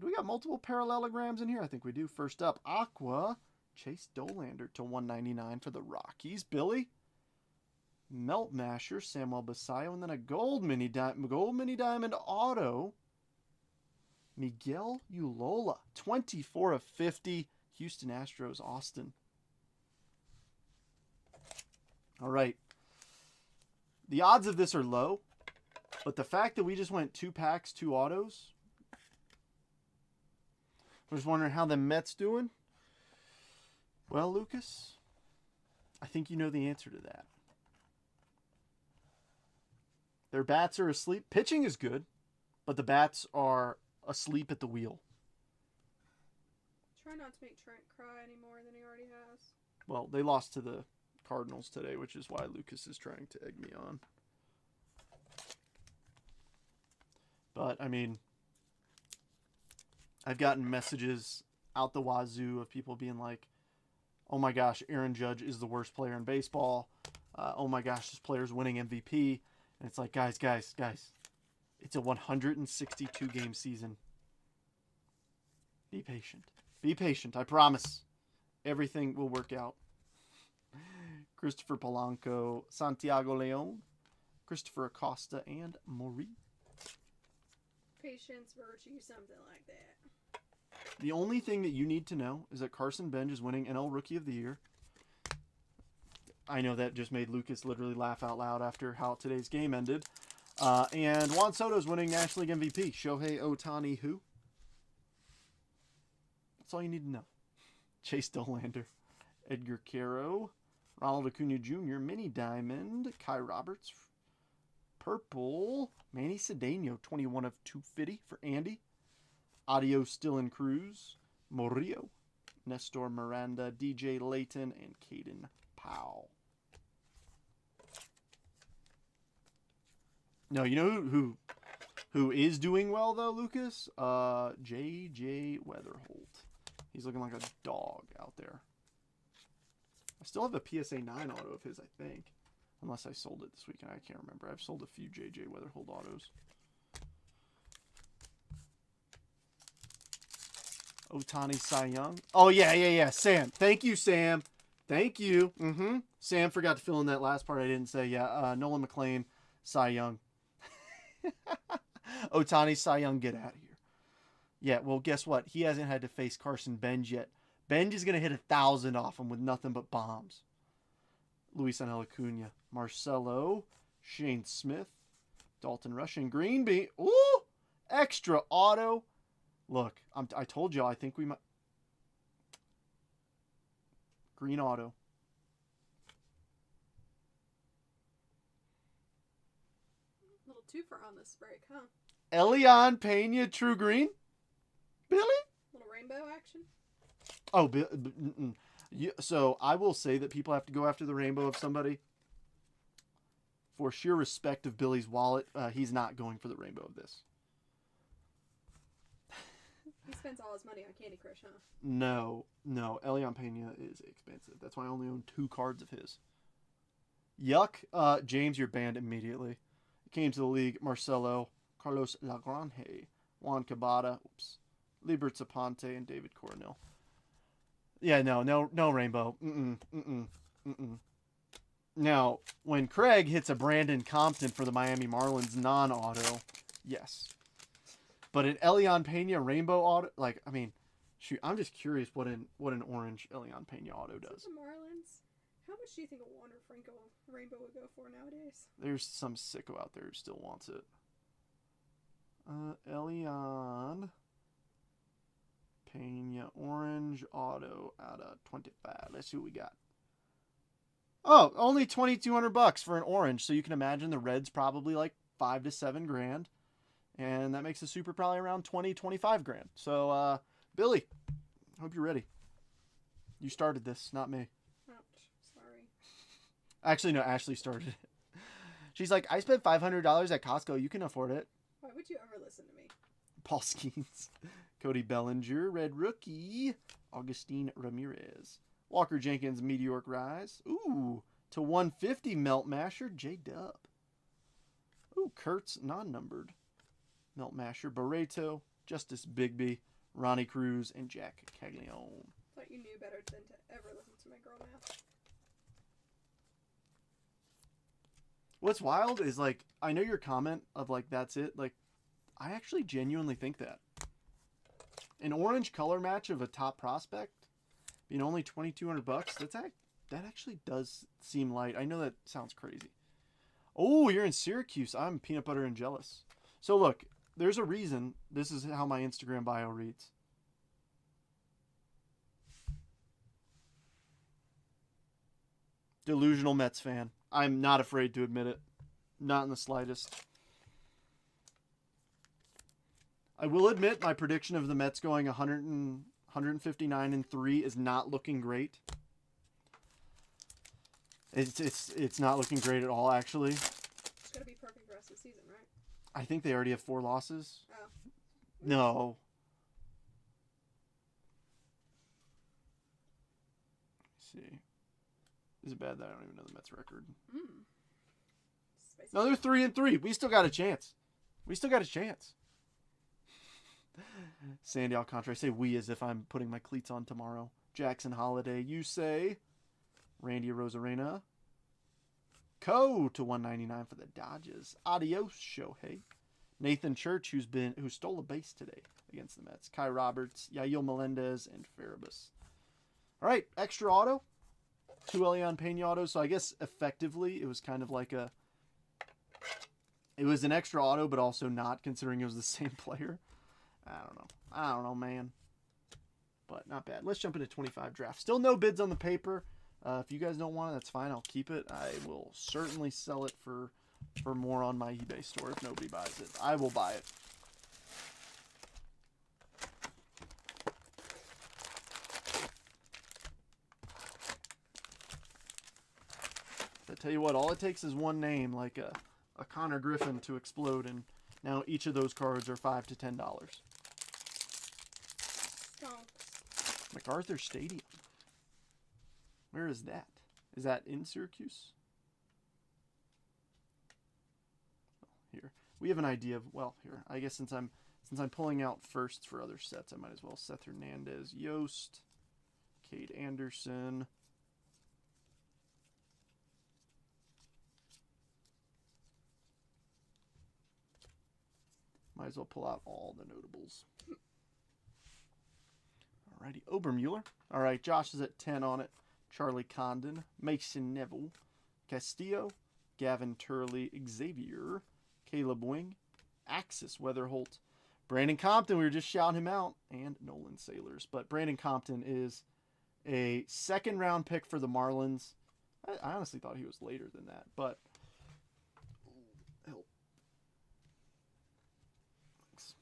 Do we got multiple parallelograms in here? I think we do. First up, Aqua, Chase Dolander to 199 for the Rockies. Billy, Melt Masher, Samuel Basayo, and then a gold mini diamond auto, Miguel Ulola, 24 of 50, Houston Astros, Austin. All right. The odds of this are low, but the fact that we just went 2 packs, 2 autos, I'm just wondering how the Mets doing. Well, Lucas, I think you know the answer to that. Their bats are asleep. Pitching is good, but the bats are asleep at the wheel. Try not to make Trent cry any more than he already has. Well, they lost to the Cardinals today, which is why Lucas is trying to egg me on. But, I mean, I've gotten messages out the wazoo of people being like, oh my gosh, Aaron Judge is the worst player in baseball. Oh my gosh, this player's winning MVP. And it's like, guys. It's a 162-game season. Be patient. Be patient. I promise. Everything will work out. Christopher Polanco, Santiago Leon, Christopher Acosta, and Maury. Patience, virtue, something like that. The only thing that you need to know is that Carson Bench is winning NL Rookie of the Year. I know that just made Lucas literally laugh out loud after how today's game ended. And Juan Soto is winning National League MVP. Shohei Ohtani, who? That's all you need to know. Chase Dolander, Edgar Caro, Ronald Acuna Jr., Mini Diamond, Kai Roberts, Purple, Manny Cedeno, 21 of 250 for Andy. Adios Dylan Cruz, Murillo, Nestor Miranda, DJ Layton, and Caden Powell. No, you know who is doing well though, Lucas? JJ Weatherholt. He's looking like a dog out there. I still have a PSA 9 auto of his, I think. Unless I sold it this weekend. I can't remember. I've sold a few JJ Weatherholt autos. Ohtani Cy Young. Oh, yeah. Sam. Thank you, Sam. Thank you. Sam forgot to fill in that last part I didn't say. Yeah, Nolan McLean, Cy Young. Ohtani Cy Young, get out of here. Yeah, well, guess what? He hasn't had to face Carson Benj yet. Benj is going to hit 1,000 off him with nothing but bombs. Luis Angel Acuna, Marcelo, Shane Smith, Dalton Rushing, Green Bean. Ooh! Extra auto. Look, I told y'all, I think we might... Green auto. A little twofer on this break, huh? Elian Pena, True Green. Billy? Little rainbow action. Oh, so I will say that people have to go after the rainbow of somebody. For sheer respect of Billy's wallet, he's not going for the rainbow of this. He spends all his money on Candy Crush, huh? No. Elian Pena is expensive. That's why I only own 2 cards of his. Yuck. James, you're banned immediately. Came to the league. Marcelo, Carlos Lagrange, Juan Cabada, Libert Zaponte, and David Coronel. Yeah, no rainbow. Now, when Craig hits a Brandon Compton for the Miami Marlins non-auto, yes. But an Elian Pena rainbow auto, shoot, I'm just curious what an orange Elian Pena auto does. The Marlins, how much do you think a Wander Franco rainbow would go for nowadays? There's some sicko out there who still wants it. Elian Pena orange auto out of 25. Let's see what we got. Oh, only $2,200 for an orange. So you can imagine the red's probably like $5 to $7 grand. And that makes the super probably around 20, 25 grand. So, Billy, hope you're ready. You started this, not me. Ouch, sorry. Actually, no, Ashley started it. She's like, I spent $500 at Costco. You can afford it. Why would you ever listen to me? Paul Skeens, Cody Bellinger, red rookie, Augustine Ramirez, Walker Jenkins, Meteoric Rise. Ooh, to 150, Melt Masher, J-Dub. Ooh, Kurtz, non-numbered. Melt Masher, Barreto, Justice Bigby, Ronnie Cruz, and Jack Caglione. Thought you knew better than to ever listen to my girl math. What's wild is, like, I know your comment of, like, that's it. Like, I actually genuinely think that. An orange color match of a top prospect being only $2,200, that actually does seem light. I know that sounds crazy. Oh, you're in Syracuse. I'm peanut butter and jealous. So look, there's a reason. This is how my Instagram bio reads. Delusional Mets fan. I'm not afraid to admit it. Not in the slightest. I will admit my prediction of the Mets going 159-3 is not looking great. It's not looking great at all, actually. It's gonna be perfect the rest of the season, right? I think they already have 4 losses. Oh. No. Let's see. Is it bad that I don't even know the Mets record? Spicy. No, they're 3-3. We still got a chance. Sandy Alcantara. I say we as if I'm putting my cleats on tomorrow. Jackson Holiday. You say Randy Rosarena. Co to 199 for the Dodgers. Adios, Shohei. Nathan Church, who stole a base today against the Mets. Kai Roberts, Yael Melendez, and Farabus. All right, extra auto. 2 Elian Pena autos. So I guess effectively it was kind of like it was an extra auto, but also not, considering it was the same player. I don't know, man. But not bad. Let's jump into 25 draft. Still no bids on the paper. If you guys don't want it, that's fine. I'll keep it. I will certainly sell it for more on my eBay store if nobody buys it. I will buy it. I tell you what, all it takes is one name, like a Connor Griffin, to explode, and now each of those cards are $5 to $10. Stonks. MacArthur Stadium. Where is that? Is that in Syracuse? Here. We have an idea of, well, here. I guess since I'm pulling out firsts for other sets, I might as well. Seth Hernandez, Yost, Cade Anderson. Might as well pull out all the notables. Alrighty, Obermueller. Alright, Josh is at 10 on it. Charlie Condon, Mason Neville, Castillo, Gavin Turley, Xavier, Caleb Wing, Axis Weatherholt, Brandon Compton, we were just shouting him out, and Nolan Sailors. But Brandon Compton is a second-round pick for the Marlins. I honestly thought he was later than that, but help. Thanks.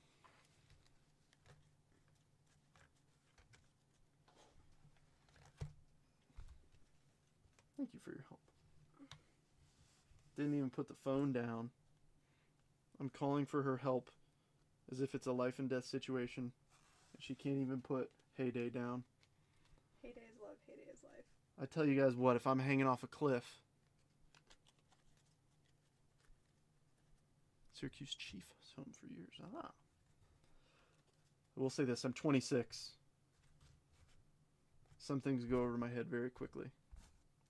Thank you for your help. Didn't even put the phone down. I'm calling for her help as if it's a life and death situation, and she can't even put Heyday down. Heyday is love, heyday is life. I tell you guys what, if I'm hanging off a cliff, Syracuse Chief was home for years. I will say this, I'm 26. Some things go over my head very quickly.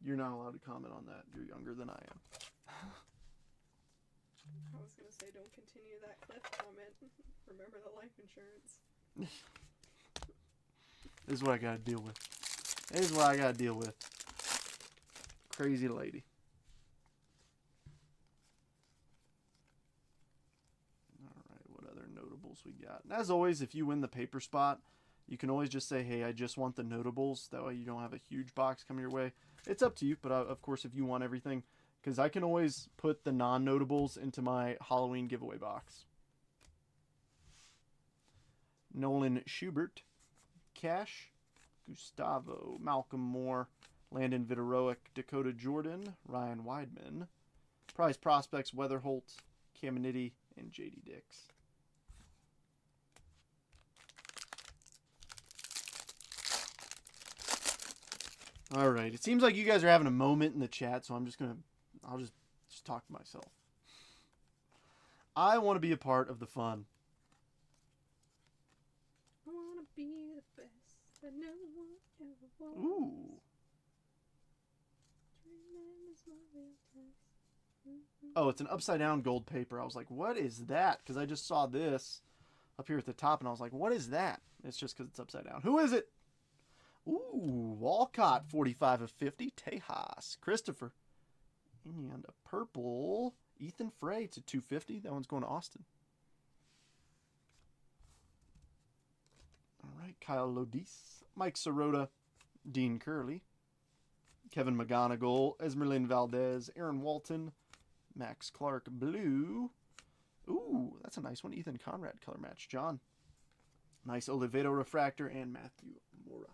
You're not allowed to comment on that. You're younger than I am. I was going to say, don't continue that cliff comment. Remember the life insurance. This is what I got to deal with. Crazy lady. Alright, what other notables we got? And as always, if you win the paper spot, you can always just say, hey, I just want the notables. That way you don't have a huge box coming your way. It's up to you, but of course, if you want everything, because I can always put the non-notables into my Halloween giveaway box. Nolan Schubert, Cash, Gustavo, Malcolm Moore, Landon Viteroic, Dakota Jordan, Ryan Weidman, Prize Prospects, Weatherholt, Caminiti, and JD Dix. All right. It seems like you guys are having a moment in the chat, so I'll just talk to myself. I want to be a part of the fun. I want to be the best that no one ever was. Ooh. Oh, it's an upside down gold paper. I was like, what is that? Because I just saw this up here at the top, and I was like, what is that? It's just because it's upside down. Who is it? Ooh, Walcott, 45 of 50. Tejas, Christopher. And a purple, Ethan Frey to 250. That one's going to Austin. All right, Kyle Lodis, Mike Sirota, Dean Curley, Kevin McGonigal, Esmeralyn Valdez, Aaron Walton, Max Clark Blue. Ooh, that's a nice one. Ethan Conrad color match. John. Nice Oliveto refractor and Matthew Moira.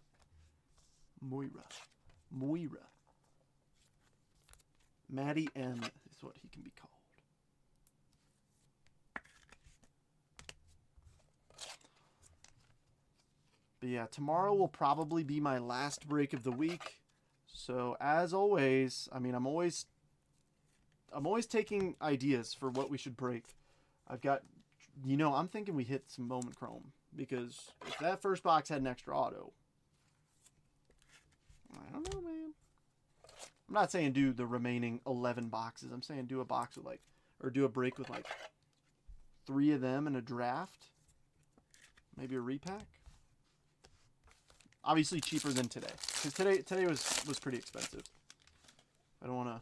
Matty M is what he can be called. But yeah, tomorrow will probably be my last break of the week. So as always, I mean, I'm always taking ideas for what we should break. I've got, I'm thinking we hit some Bowman Chrome, because if that first box had an extra auto, I don't know, man. I'm not saying do the remaining 11 boxes. I'm saying do a box with do a break with 3 of them in a draft. Maybe a repack. Obviously cheaper than today, because today was pretty expensive. I don't want to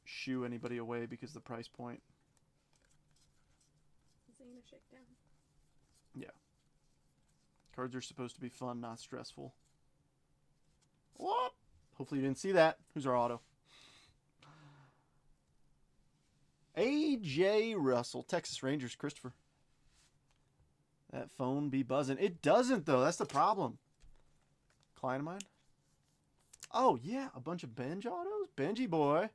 shoo anybody away because of the price point. Zena shakedown. Yeah. Cards are supposed to be fun, not stressful. Whoop! Hopefully you didn't see that. Who's our auto? A.J. Russell, Texas Rangers, Christopher. That phone be buzzing. It doesn't, though. That's the problem. Client of mine? Oh, yeah. A bunch of Benj autos? Benji boy.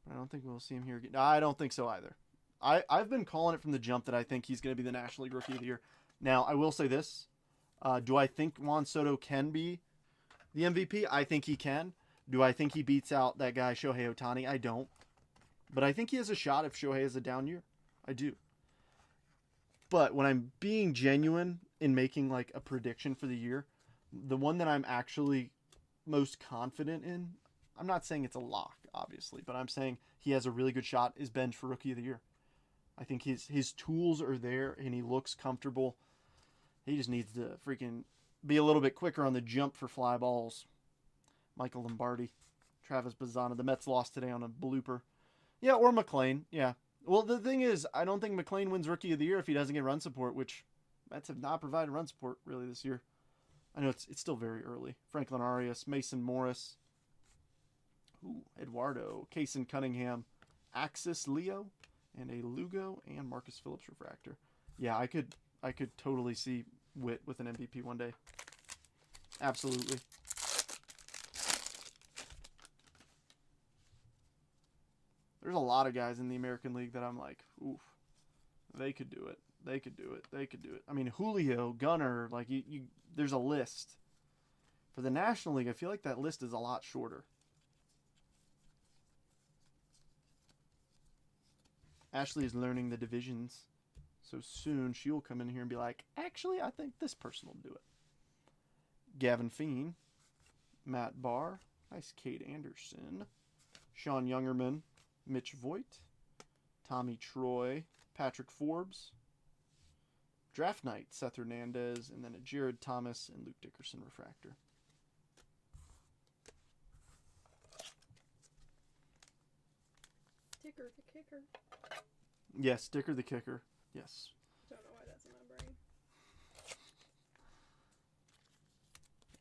I don't think we'll see him here again. I don't think so either. I've been calling it from the jump that I think he's going to be the National League Rookie of the Year. Now, I will say this. Do I think Juan Soto can be the MVP? I think he can. Do I think he beats out that guy Shohei Ohtani? I don't. But I think he has a shot if Shohei has a down year. I do. But when I'm being genuine in making a prediction for the year, the one that I'm actually most confident in, I'm not saying it's a lock, obviously, but I'm saying he has a really good shot, is Benj for Rookie of the Year. I think his tools are there and he looks comfortable. He just needs to freaking be a little bit quicker on the jump for fly balls. Michael Lombardi, Travis Bazzana. The Mets lost today on a blooper. Yeah, or McLean. Yeah. Well, the thing is, I don't think McLean wins Rookie of the Year if he doesn't get run support, which Mets have not provided run support really this year. I know it's still very early. Franklin Arias, Mason Morris, Eduardo, Kaysen Cunningham, Axis Leo, and a Lugo and Marcus Phillips refractor. Yeah, I could totally see Witt with an MVP one day. Absolutely. There's a lot of guys in the American League that I'm like, oof, they could do it. They could do it. They could do it. I mean, Julio, Gunnar, there's a list. For the National League, I feel like that list is a lot shorter. Ashley is learning the divisions. So soon she'll come in here and be like, actually, I think this person will do it. Gavin Feen, Matt Barr, nice Kate Anderson, Sean Youngerman, Mitch Voigt, Tommy Troy, Patrick Forbes, Draft Night, Seth Hernandez, and then a Jared Thomas and Luke Dickerson refractor. Dicker the kicker. Yes, Dicker the kicker. Yes. Don't know why that's in my brain.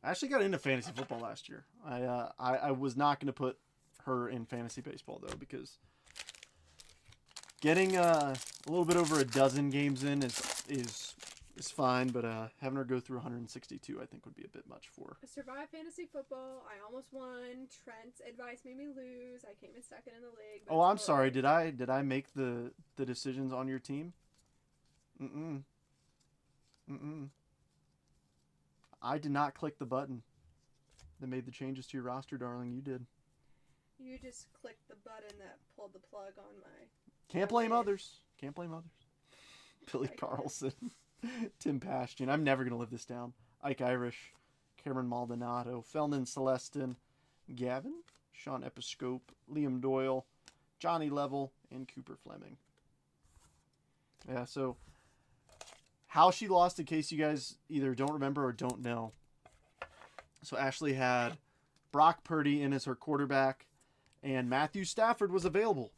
I actually got into fantasy football last year. I was not going to put her in fantasy baseball though, because getting a little bit over a dozen games in is fine, but having her go through 162 I think would be a bit much for her. I survived fantasy football. I almost won. Trent's advice made me lose. I came in second in the league. Oh, I'm sorry. Did I make the decisions on your team? I did not click the button that made the changes to your roster, darling. You did. You just clicked the button that pulled the plug on my... Can't blame others. Can't blame others. Billy Carlson. Tim Pashtian. I'm never going to live this down. Ike Irish. Cameron Maldonado. Felnan Celestin. Gavin. Sean Episcope. Liam Doyle. Johnny Level. And Cooper Fleming. Yeah, so how she lost, in case you guys either don't remember or don't know. So Ashley had Brock Purdy in as her quarterback, and Matthew Stafford was available.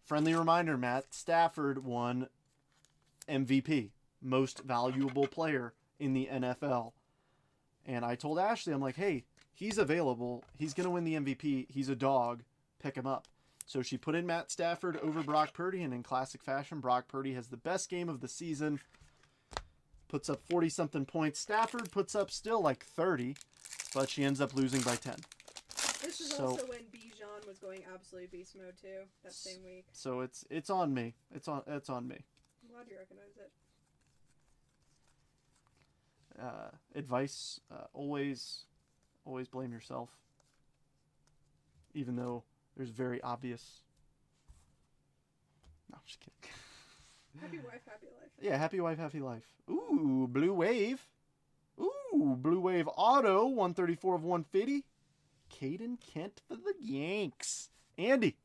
Friendly reminder, Matt Stafford won MVP, most valuable player in the NFL. And I told Ashley, I'm like, hey, he's available. He's going to win the MVP. He's a dog. Pick him up. So she put in Matt Stafford over Brock Purdy, and in classic fashion, Brock Purdy has the best game of the season. Puts up 40-something points. Stafford puts up still like 30, but she ends up losing by 10. This is also when Bijan was going absolute beast mode too, that same week. So it's on me. It's on me. I'm glad you recognize it. Advice, always blame yourself. Even though there's very obvious... No, I'm just kidding. Happy wife, happy life. Yeah, happy wife, happy life. Ooh, Blue Wave. Ooh, Blue Wave Auto, 134 of 150. Caden Kent for the Yanks. Andy.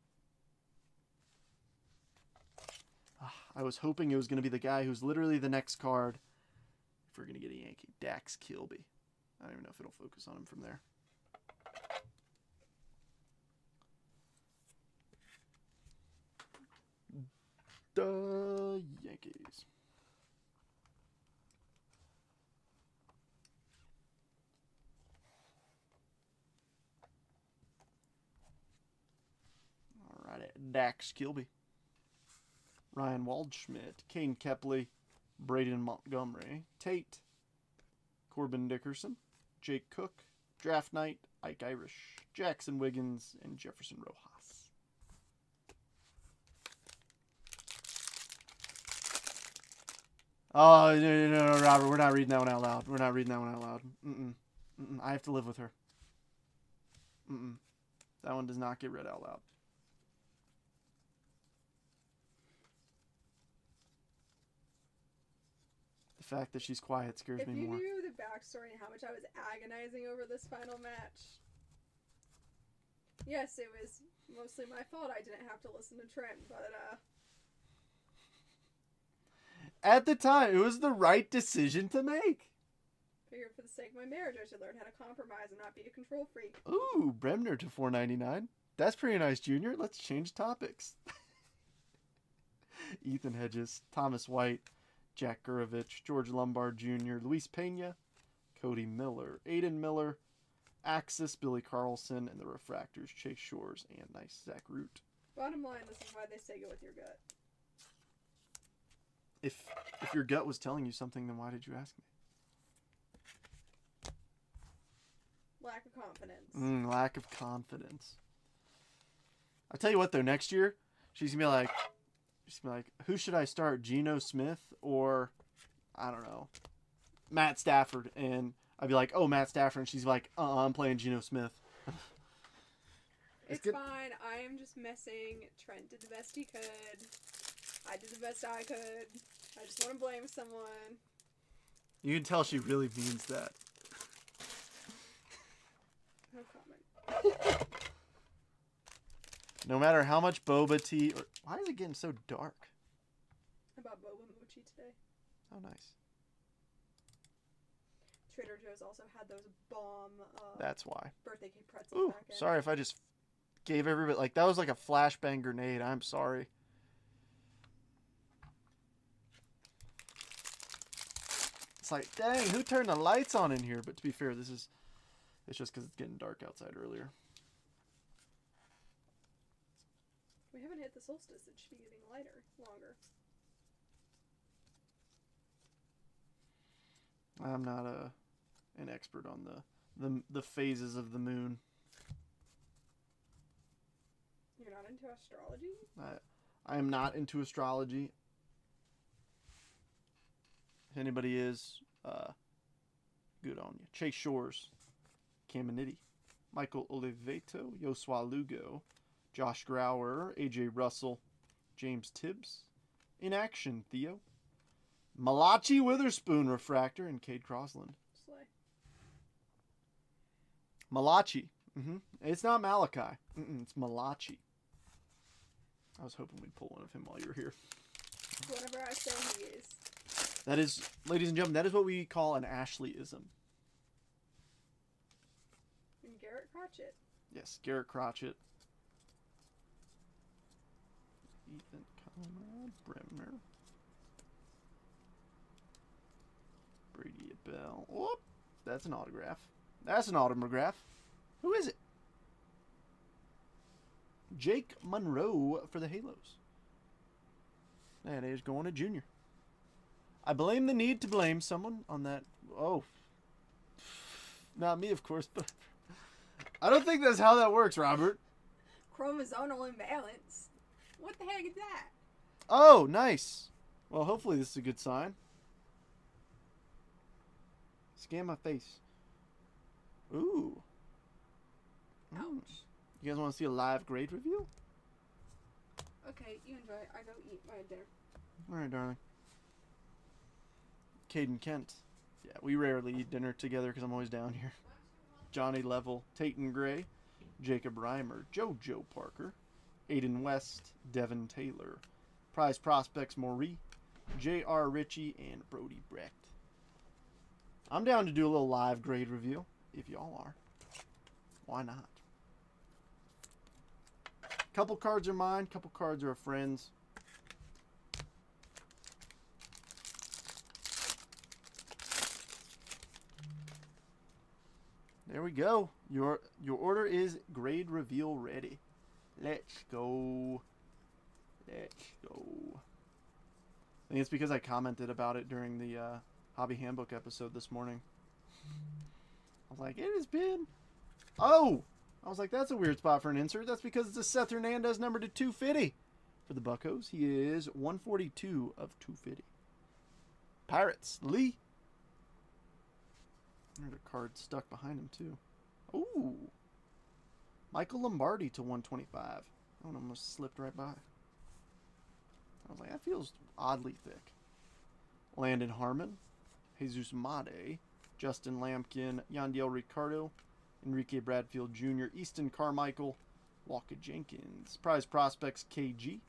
I was hoping it was going to be the guy who's literally the next card. If we're going to get a Yankee. Dax Kilby. I don't even know if it'll focus on him from there. The Yankees. All right, Dax Kilby. Ryan Waldschmidt. Kane Kepley. Braden Montgomery. Tate. Corbin Dickerson. Jake Cook. Draft Knight. Ike Irish. Jackson Wiggins. And Jefferson Rojas. Oh, no, Robert. We're not reading that one out loud. I have to live with her. That one does not get read out loud. The fact that she's quiet scares me more. If you knew the backstory and how much I was agonizing over this final match. Yes, it was mostly my fault. I didn't have to listen to Trent, but at the time, it was the right decision to make. Figured for the sake of my marriage, I should learn how to compromise and not be a control freak. Ooh, Bremner to $4.99. That's pretty nice, Junior. Let's change topics. Ethan Hedges, Thomas White, Jack Gurovich, George Lombard Jr., Luis Pena, Cody Miller, Aiden Miller, Axis, Billy Carlson, and the Refractors, Chase Shores, and nice Zach Root. Bottom line, this is why they say go with your gut. If your gut was telling you something, then why did you ask me? Lack of confidence. Lack of confidence. I tell you what, though, next year she's gonna be like, who should I start, Geno Smith or I don't know, Matt Stafford? And I'd be like, oh, Matt Stafford, and she's like, I'm playing Geno Smith. It's fine. I am just messing. Trent did the best he could. I did the best I could. I just want to blame someone. You can tell she really means that. No comment. No matter how much boba tea... Why is it getting so dark? I bought boba mochi today. Oh, nice. Trader Joe's also had those bomb... That's why. Birthday cake pretzels back in. Sorry if I just gave everybody... Like, that was like a flashbang grenade. I'm sorry. It's like, dang, who turned the lights on in here? But to be fair, it's just because it's getting dark outside earlier. We haven't hit the solstice. It should be getting lighter, longer. I'm not an expert on the phases of the moon. You're not into astrology? I am not into astrology. If anybody is, Good on you. Chase Shores, Caminiti, Michael Oliveto, Yosua Lugo, Josh Grauer, AJ Russell, James Tibbs. In action, Theo. Malachi Witherspoon refractor and Cade Crosland. Slay. Malachi. It's not Malachi. It's Malachi. I was hoping we'd pull one of him while you were here. Whatever I say he is. That is, ladies and gentlemen, that is what we call an Ashleyism. And Garrett Crotchet. Yes, Garrett Crotchet. Ethan Conrad, Bremner. Brady Abell. Whoop! That's an autograph. That's an autograph. Who is it? Jake Monroe for the Halos. That is going to junior. I blame the need to blame someone on that. Oh. Not me, of course, but I don't think that's how that works, Robert. Chromosomal imbalance. What the heck is that? Oh, nice. Well, hopefully this is a good sign. Scan my face. Ooh. Ouch. You guys want to see a live grade review? Okay, you enjoy it. I go eat my dinner. All right, darling. Caden Kent. Yeah, we rarely eat dinner together because I'm always down here. Johnny Level, Tayton Gray, Jacob Reimer, JoJo Parker, Aiden West, Devin Taylor, Prize Prospects Maury, J.R. Ritchie, and Brody Brecht. I'm down to do a little live grade review, if y'all are. Why not? Couple cards are mine, couple cards are a friend's. There we go. Your order is grade reveal ready. Let's go. Let's go. I think it's because I commented about it during the Hobby Handbook episode this morning. I was like, it has been... Oh! I was like, that's a weird spot for an insert. That's because it's a Seth Hernandez number to 250 for the Buccos. He is 142 of 250. Pirates, Lee. There's a card stuck behind him, too. Ooh. Michael Lombardi to 125. That one almost slipped right by. I was like, that feels oddly thick. Landon Harmon, Jesus Made, Justin Lampkin, Yandiel Ricardo, Enrique Bradfield Jr., Easton Carmichael, Walker Jenkins, Prize Prospects KG,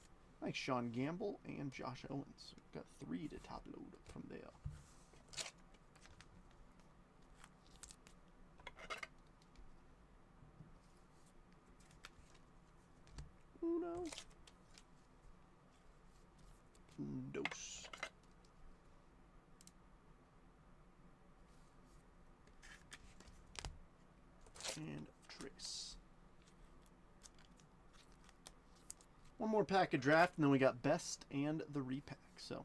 like Sean Gamble, and Josh Owens. We've got 3 to top load from there. Uno. Dos. And trace. One more pack of draft, and then we got best and the repack. So,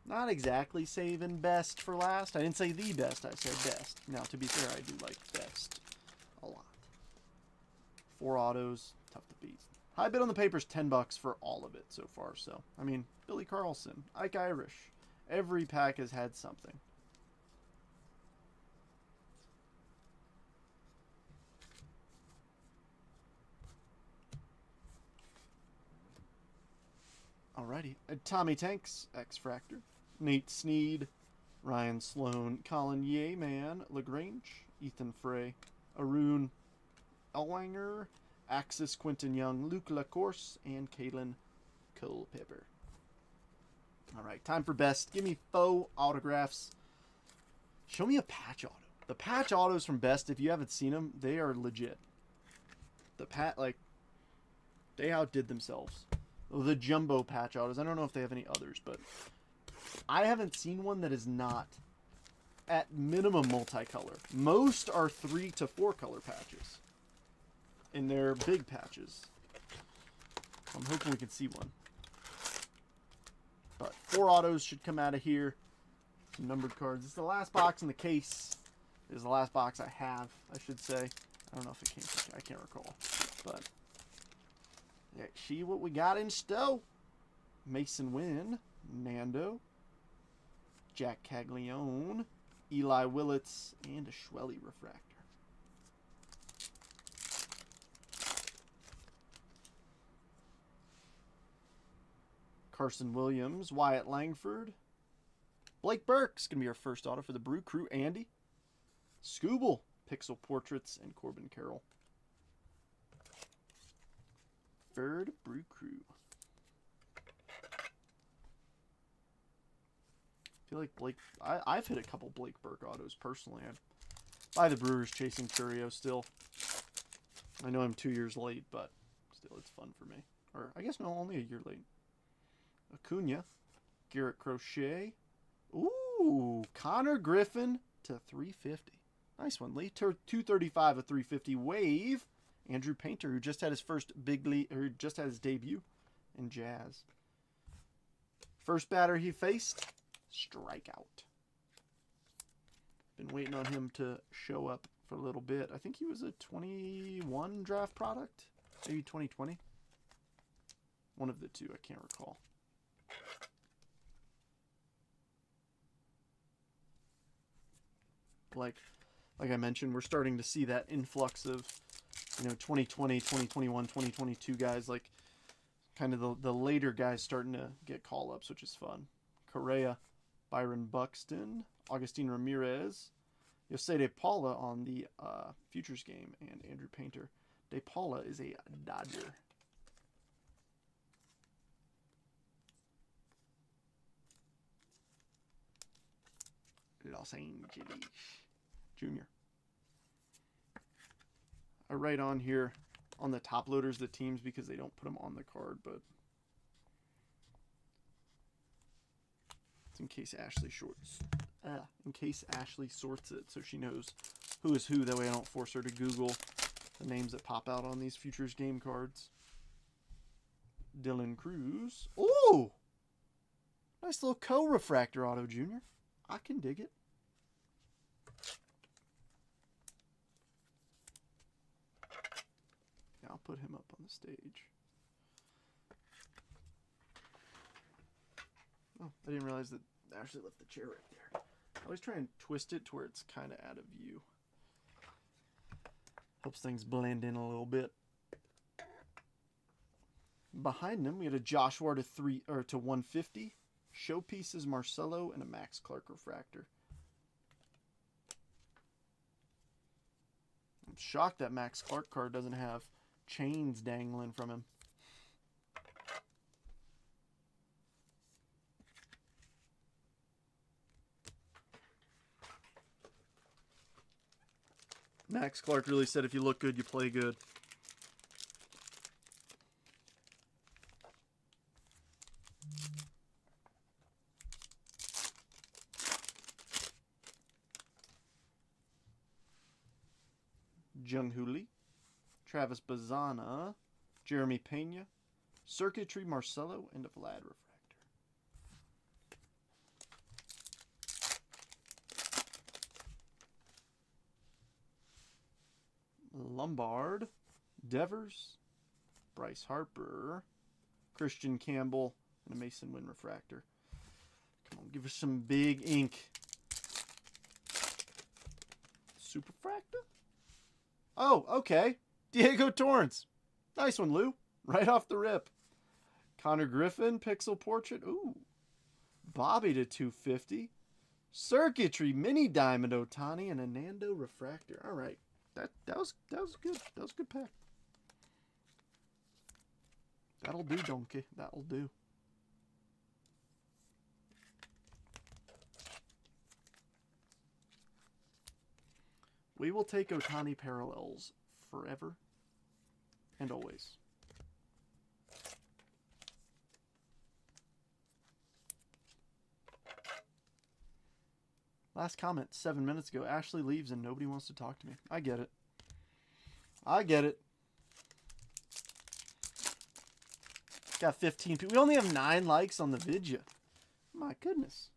not exactly saving best for last. I didn't say the best, I said best. Now, to be fair, I do like best a lot. 4 autos, tough to beat. High bid on the paper's $10 for all of it so far. So, I mean, Billy Carlson, Ike Irish. Every pack has had something. Alrighty. Tommy Tanks, X-Fractor. Nate Sneed, Ryan Sloan, Colin Yeaman, LaGrange, Ethan Frey, Arun Elwanger, Axis Quinton Young, Luke LaCourse, and Kalen Culpepper. Alright, time for best. Give me faux autographs. Show me a patch auto. The patch autos from Best, if you haven't seen them, they are legit. They outdid themselves. The jumbo patch autos. I don't know if they have any others, but I haven't seen one that is not at minimum multicolor. Most are 3 to 4 color patches. And they're big patches. I'm hoping we can see one. But 4 autos should come out of here. Some numbered cards. It's the last box in the case. It is the last box I have, I should say. I don't know if it came from, I can't recall. But let's see what we got in stow. Mason Wynn, Nando, Jack Caglione, Eli Willits, and a Schwelly refractor. Carson Williams, Wyatt Langford. Blake Burke's going to be our first auto for the Brew Crew. Andy. Scooble, Pixel Portraits, and Corbin Carroll. Third Brew Crew. I feel like Blake... I've hit a couple Blake Burke autos personally. I buy the Brewers chasing Curio still. I know I'm 2 years late, but still it's fun for me. Or I guess no, only a year late. Acuna, Garrett Crochet. Ooh, Connor Griffin to 350. Nice one, Lee. 235 of 350. Wave, Andrew Painter, who just had his first big league, or just had his debut in Jazz. First batter he faced, strikeout. Been waiting on him to show up for a little bit. I think he was a 21 draft product, maybe 2020. One of the two, I can't recall. Like I mentioned, we're starting to see that influx of, 2020, 2021, 2022 guys, like kind of the later guys starting to get call-ups, which is fun. Correa, Byron Buxton, Augustine Ramirez, Jose De Paula on the Futures game, and Andrew Painter. De Paula is a Dodger. Los Angeles. Junior. I write on here on the top loaders the teams because they don't put them on the card, but it's in case Ashley sorts it so she knows who is who. That way I don't force her to Google the names that pop out on these Futures game cards. Dylan Cruz. Ooh! Nice little co-refractor auto, Junior. I can dig it. Yeah, I'll put him up on the stage. Oh, I didn't realize that I actually left the chair right there. I always try and twist it to where it's kind of out of view. Helps things blend in a little bit. Behind them, we had a Joshua to 150. Showpieces Marcelo and a Max Clark refractor. I'm shocked that Max Clark card doesn't have chains dangling from him. Max Clark really said if you look good, you play good. Jung-Hoo Lee, Travis Bazana, Jeremy Pena, Circuitry Marcelo, and a Vlad refractor. Lombard, Devers, Bryce Harper, Christian Campbell, and a Mason Wynn refractor. Come on, give us some big ink. Superfractor? Oh, okay. Diego Torrance. Nice one, Lou. Right off the rip. Connor Griffin, Pixel Portrait. Ooh. Bobby to 250. Circuitry, Mini Diamond Otani, and a Nando refractor. All right. That was good. That was a good pack. That'll do, donkey. That'll do. We will take Otani parallels forever and always. Last comment 7 minutes ago. Ashley leaves and nobody wants to talk to me. I get it. I get it. Got 15 people. We only have 9 likes on the video. My goodness.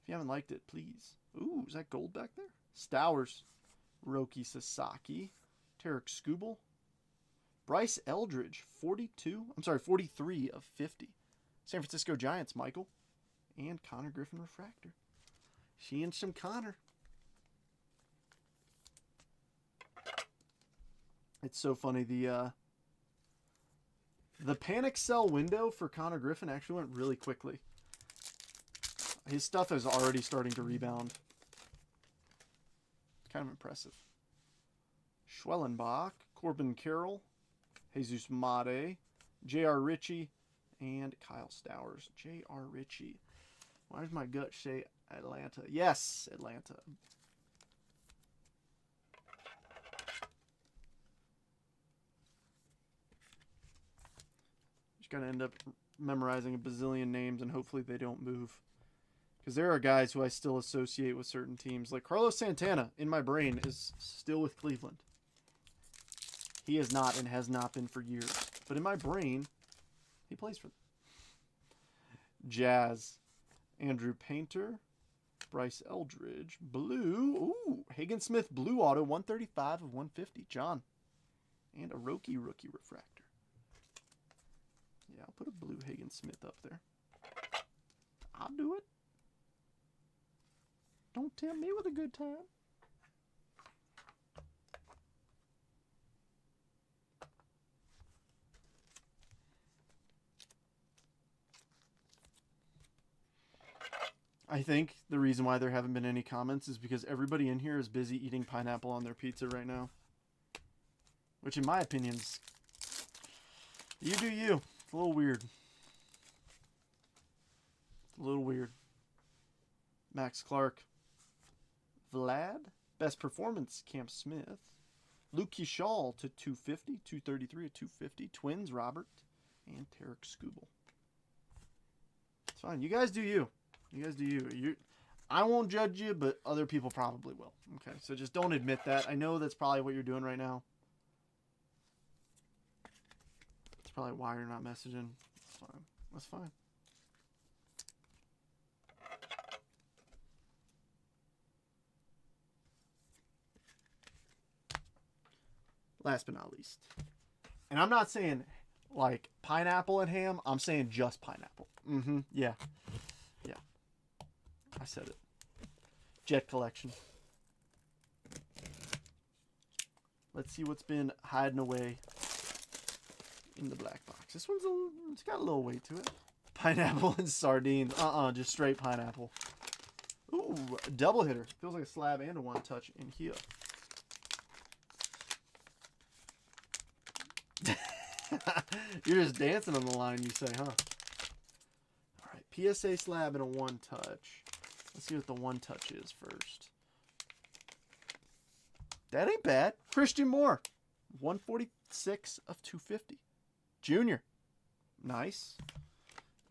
If you haven't liked it, please. Ooh, is that gold back there? Stowers, Roki Sasaki, Tarek Skubal, Bryce Eldridge, 43 of 50. San Francisco Giants, Michael, and Connor Griffin refractor. She and some Connor. It's so funny. The panic sell window for Connor Griffin actually went really quickly. His stuff is already starting to rebound. Kind of impressive. Schwellenbach, Corbin Carroll, Jesus Made, J.R. Ritchie, and Kyle Stowers. J.R. Ritchie. Why does my gut say Atlanta? Yes, Atlanta. Just gotta end up memorizing a bazillion names, and hopefully they don't move. Because there are guys who I still associate with certain teams. Like Carlos Santana, in my brain, is still with Cleveland. He is not and has not been for years. But in my brain, he plays for them. Jazz. Andrew Painter. Bryce Eldridge. Blue. Ooh. Hagen Smith blue auto. 135 of 150. John. And a rookie refractor. Yeah, I'll put a blue Hagen Smith up there. I'll do it. Don't tempt me with a good time. I think the reason why there haven't been any comments is because everybody in here is busy eating pineapple on their pizza right now. Which in my opinion is... You do you. It's a little weird. It's a little weird. Max Clark. Vlad. Best performance, Cam Smith. Luke Shaw to 250. 233 at 250. Twins, Robert. And Tarek Skubal. It's fine. You guys do you. You guys do you. I won't judge you, but other people probably will. Okay, so just don't admit that. I know that's probably what you're doing right now. That's probably why you're not messaging. That's fine. That's fine. Last but not least. And I'm not saying like pineapple and ham. I'm saying just pineapple. Yeah. Yeah. I said it. Jet collection. Let's see what's been hiding away in the black box. This one's it's got a little weight to it. Pineapple and sardines. Just straight pineapple. Ooh, double hitter. Feels like a slab and a one touch in here. You're just dancing on the line, you say, huh? All right, PSA slab and a one touch. Let's see what the one touch is first. That ain't bad. Christian Moore, 146 of 250. Junior, nice.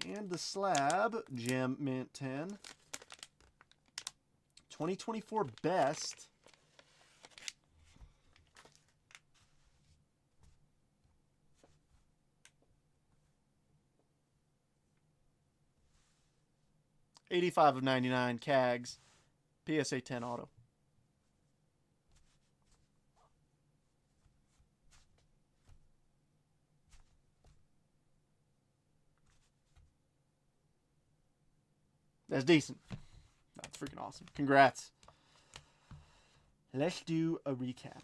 And the slab, Gem Mint 10. 2024 best. $85 of 99 Cags. PSA 10 auto. That's decent. That's freaking awesome. Congrats. Let's do a recap.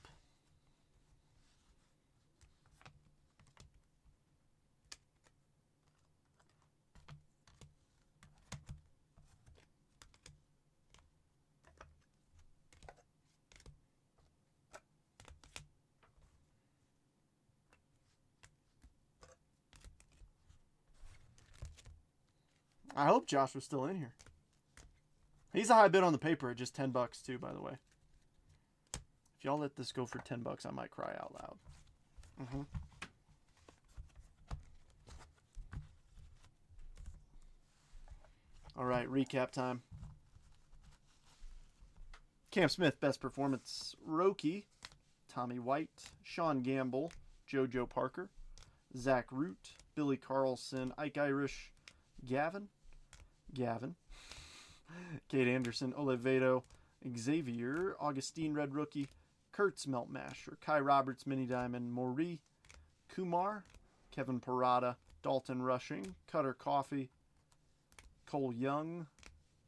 I hope Josh was still in here. He's a high bid on the paper at just $10 too, by the way. If y'all let this go for $10, I might cry out loud. All right, recap time. Cam Smith, best performance. Roki, Tommy White, Sean Gamble, JoJo Parker, Zach Root, Billy Carlson, Ike Irish, Gavin, Kate Anderson, Olivedo, Xavier, Augustine Red Rookie, Kurtz Meltmasher, Kai Roberts Mini Diamond, Maury, Kumar, Kevin Parada, Dalton Rushing, Cutter Coffee, Cole Young,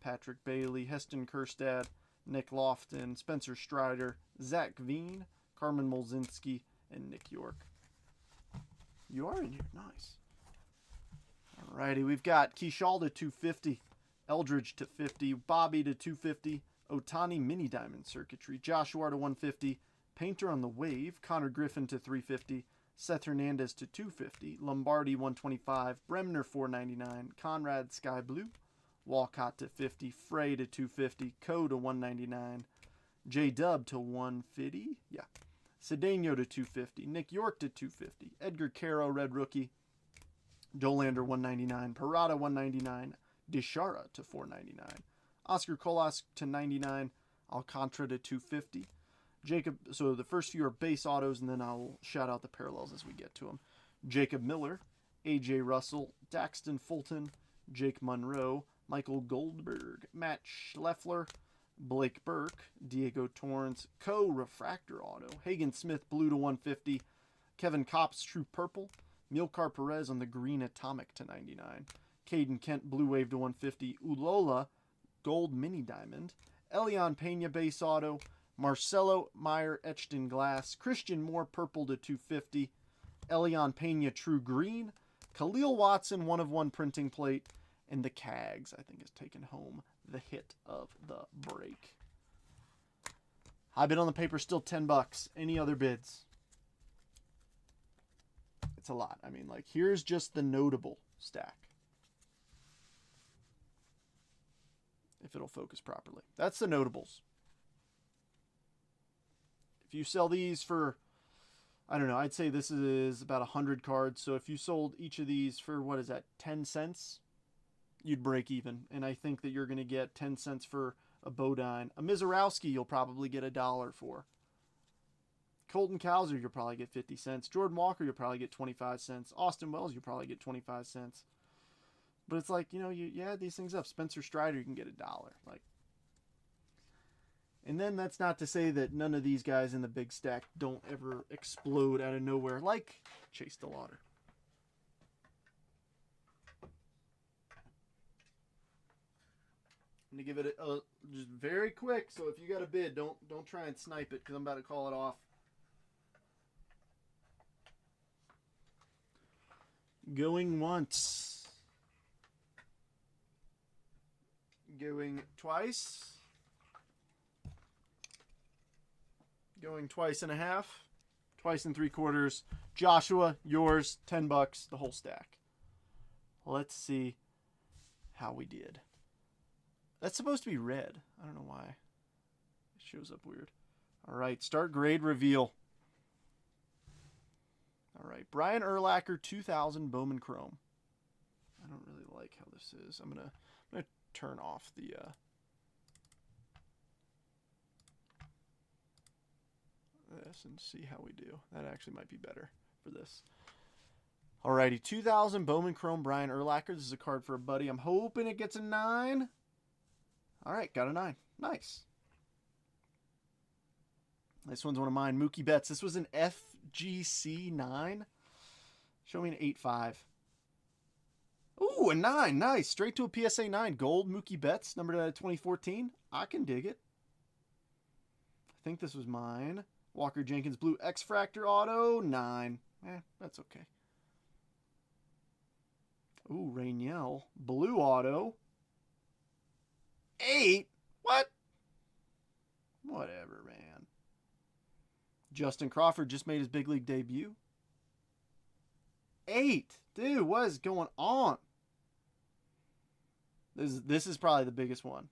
Patrick Bailey, Heston Kjerstad, Nick Lofton, Spencer Strider, Zach Veen, Carmen Molzinski, and Nick York. You are in here. Nice. Alrighty, we've got Keishal to 250, Eldridge to 50, Bobby to 250, Otani Mini Diamond Circuitry, Joshua to 150, Painter on the Wave, Connor Griffin to 350, Seth Hernandez to 250, Lombardi 125, Bremner 499, Conrad Sky Blue, Walcott to 50, Frey to 250, Coe to 199, J Dub to 150, Cedeno to 250, Nick York to 250, Edgar Caro Red Rookie, Dolander 199, Parada 199, Deshara to 499, Oscar Colas to 99, Alcantara to 250. Jacob, so the first few are base autos, and then I'll shout out the parallels as we get to them. Jacob Miller, AJ Russell, Daxton Fulton, Jake Monroe, Michael Goldberg, Matt Schleffler, Blake Burke, Diego Torrance, Coe Refractor Auto, Hagen Smith Blue to 150, Kevin Kopp's True Purple, Milkar Perez on the Green Atomic to 99, Caden Kent Blue Wave to 150, Ulola Gold Mini Diamond, Elion Pena Base Auto, Marcelo Meyer Etched in Glass, Christian Moore Purple to 250, Elion Pena True Green, Khalil Watson 1/1 printing plate, and the Cags, I think, has taken home the hit of the break. High bid on the paper, still $10. Any other bids? It's a lot. I mean, like, here's just the notable stack. If it'll focus properly. That's the notables. If you sell these for, I don't know, I'd say this is about 100 cards. So if you sold each of these for, what is that, 10 cents, you'd break even. And I think that you're going to get 10 cents for a Bodine. A Mizorowski, you'll probably get $1 for. Colton Cowser, you'll probably get 50 cents. Jordan Walker, you'll probably get 25 cents. Austin Wells, you'll probably get 25 cents. But it's like, you know, you add these things up. Spencer Strider, you can get $1. Like, and then that's not to say that none of these guys in the big stack don't ever explode out of nowhere, like Chase DeLauder. I'm gonna give it a just very quick. So if you got a bid, don't try and snipe it because I'm about to call it off. Going once. Going twice. Going twice and a half. Twice and 3/4. Joshua, yours, $10, the whole stack. Let's see how we did. That's supposed to be red. I don't know why. It shows up weird. All right, start grade reveal. All right, Brian Urlacher, 2000 Bowman Chrome. I don't really like how this is. I'm gonna turn off the this and see how we do. That actually might be better for this. Alrighty, 2000 Bowman Chrome Brian Urlacher. This is a card for a buddy. I'm hoping it gets a 9. Alright, got a 9. Nice. This one's one of mine. Mookie Betts. This was an FGC 9. Show me an 8.5. Ooh, a 9. Nice. Straight to a PSA 9. Gold Mookie Betts, numbered out of 2014. I can dig it. I think this was mine. Walker Jenkins Blue X-Fractor Auto, 9. That's okay. Ooh, Rainiel Blue Auto, 8. What? Whatever, man. Justin Crawford just made his big league debut. 8. Dude, what is going on? This is probably the biggest one.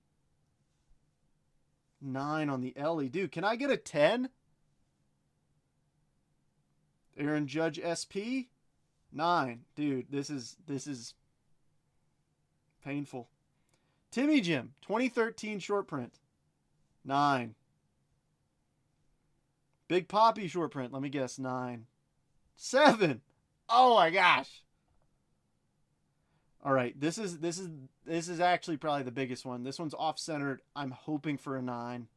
9 on the Ellie. Dude, can I get a 10? Aaron Judge SP? 9. Dude, this is painful. Timmy Jim, 2013 short print. 9. Big Poppy short print, let me guess, 9. 7. Oh my gosh. All right, this is actually probably the biggest one. This one's off-centered. I'm hoping for a 9.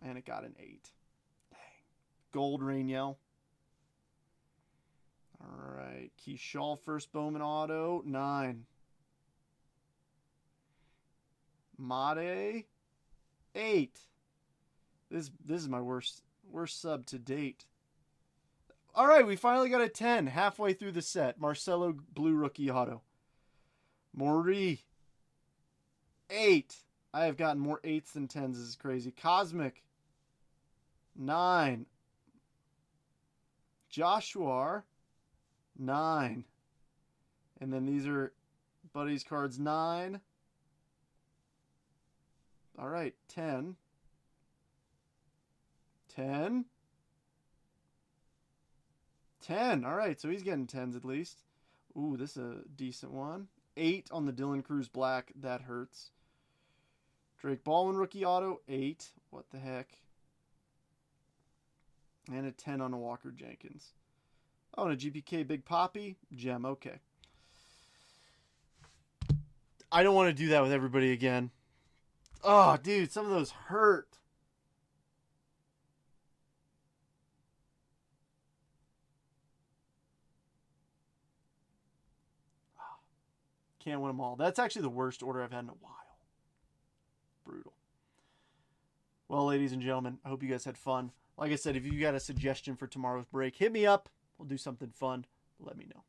And it got an 8. Dang. Gold Rainiel. All right, Keishal first Bowman Auto, 9. Made 8. This is my worst sub to date. All right, we finally got a 10 halfway through the set. Marcelo blue rookie auto. Maury 8. I have gotten more 8s than 10s. This is crazy. Cosmic 9. Joshua 9. And then these are Buddy's cards 9. All right, 10. 10. 10. All right, so he's getting 10s at least. Ooh, this is a decent one. 8 on the Dylan Cruz Black. That hurts. Drake Bowman rookie auto. 8. What the heck? And a 10 on a Walker Jenkins. Oh, and a GPK Big Poppy. Gem. Okay. I don't want to do that with everybody again. Oh, dude, some of those hurt. Can't win them all. That's actually the worst order I've had in a while. Brutal. Well, ladies and gentlemen, I hope you guys had fun. Like I said, if you got a suggestion for tomorrow's break, hit me up. We'll do something fun. Let me know.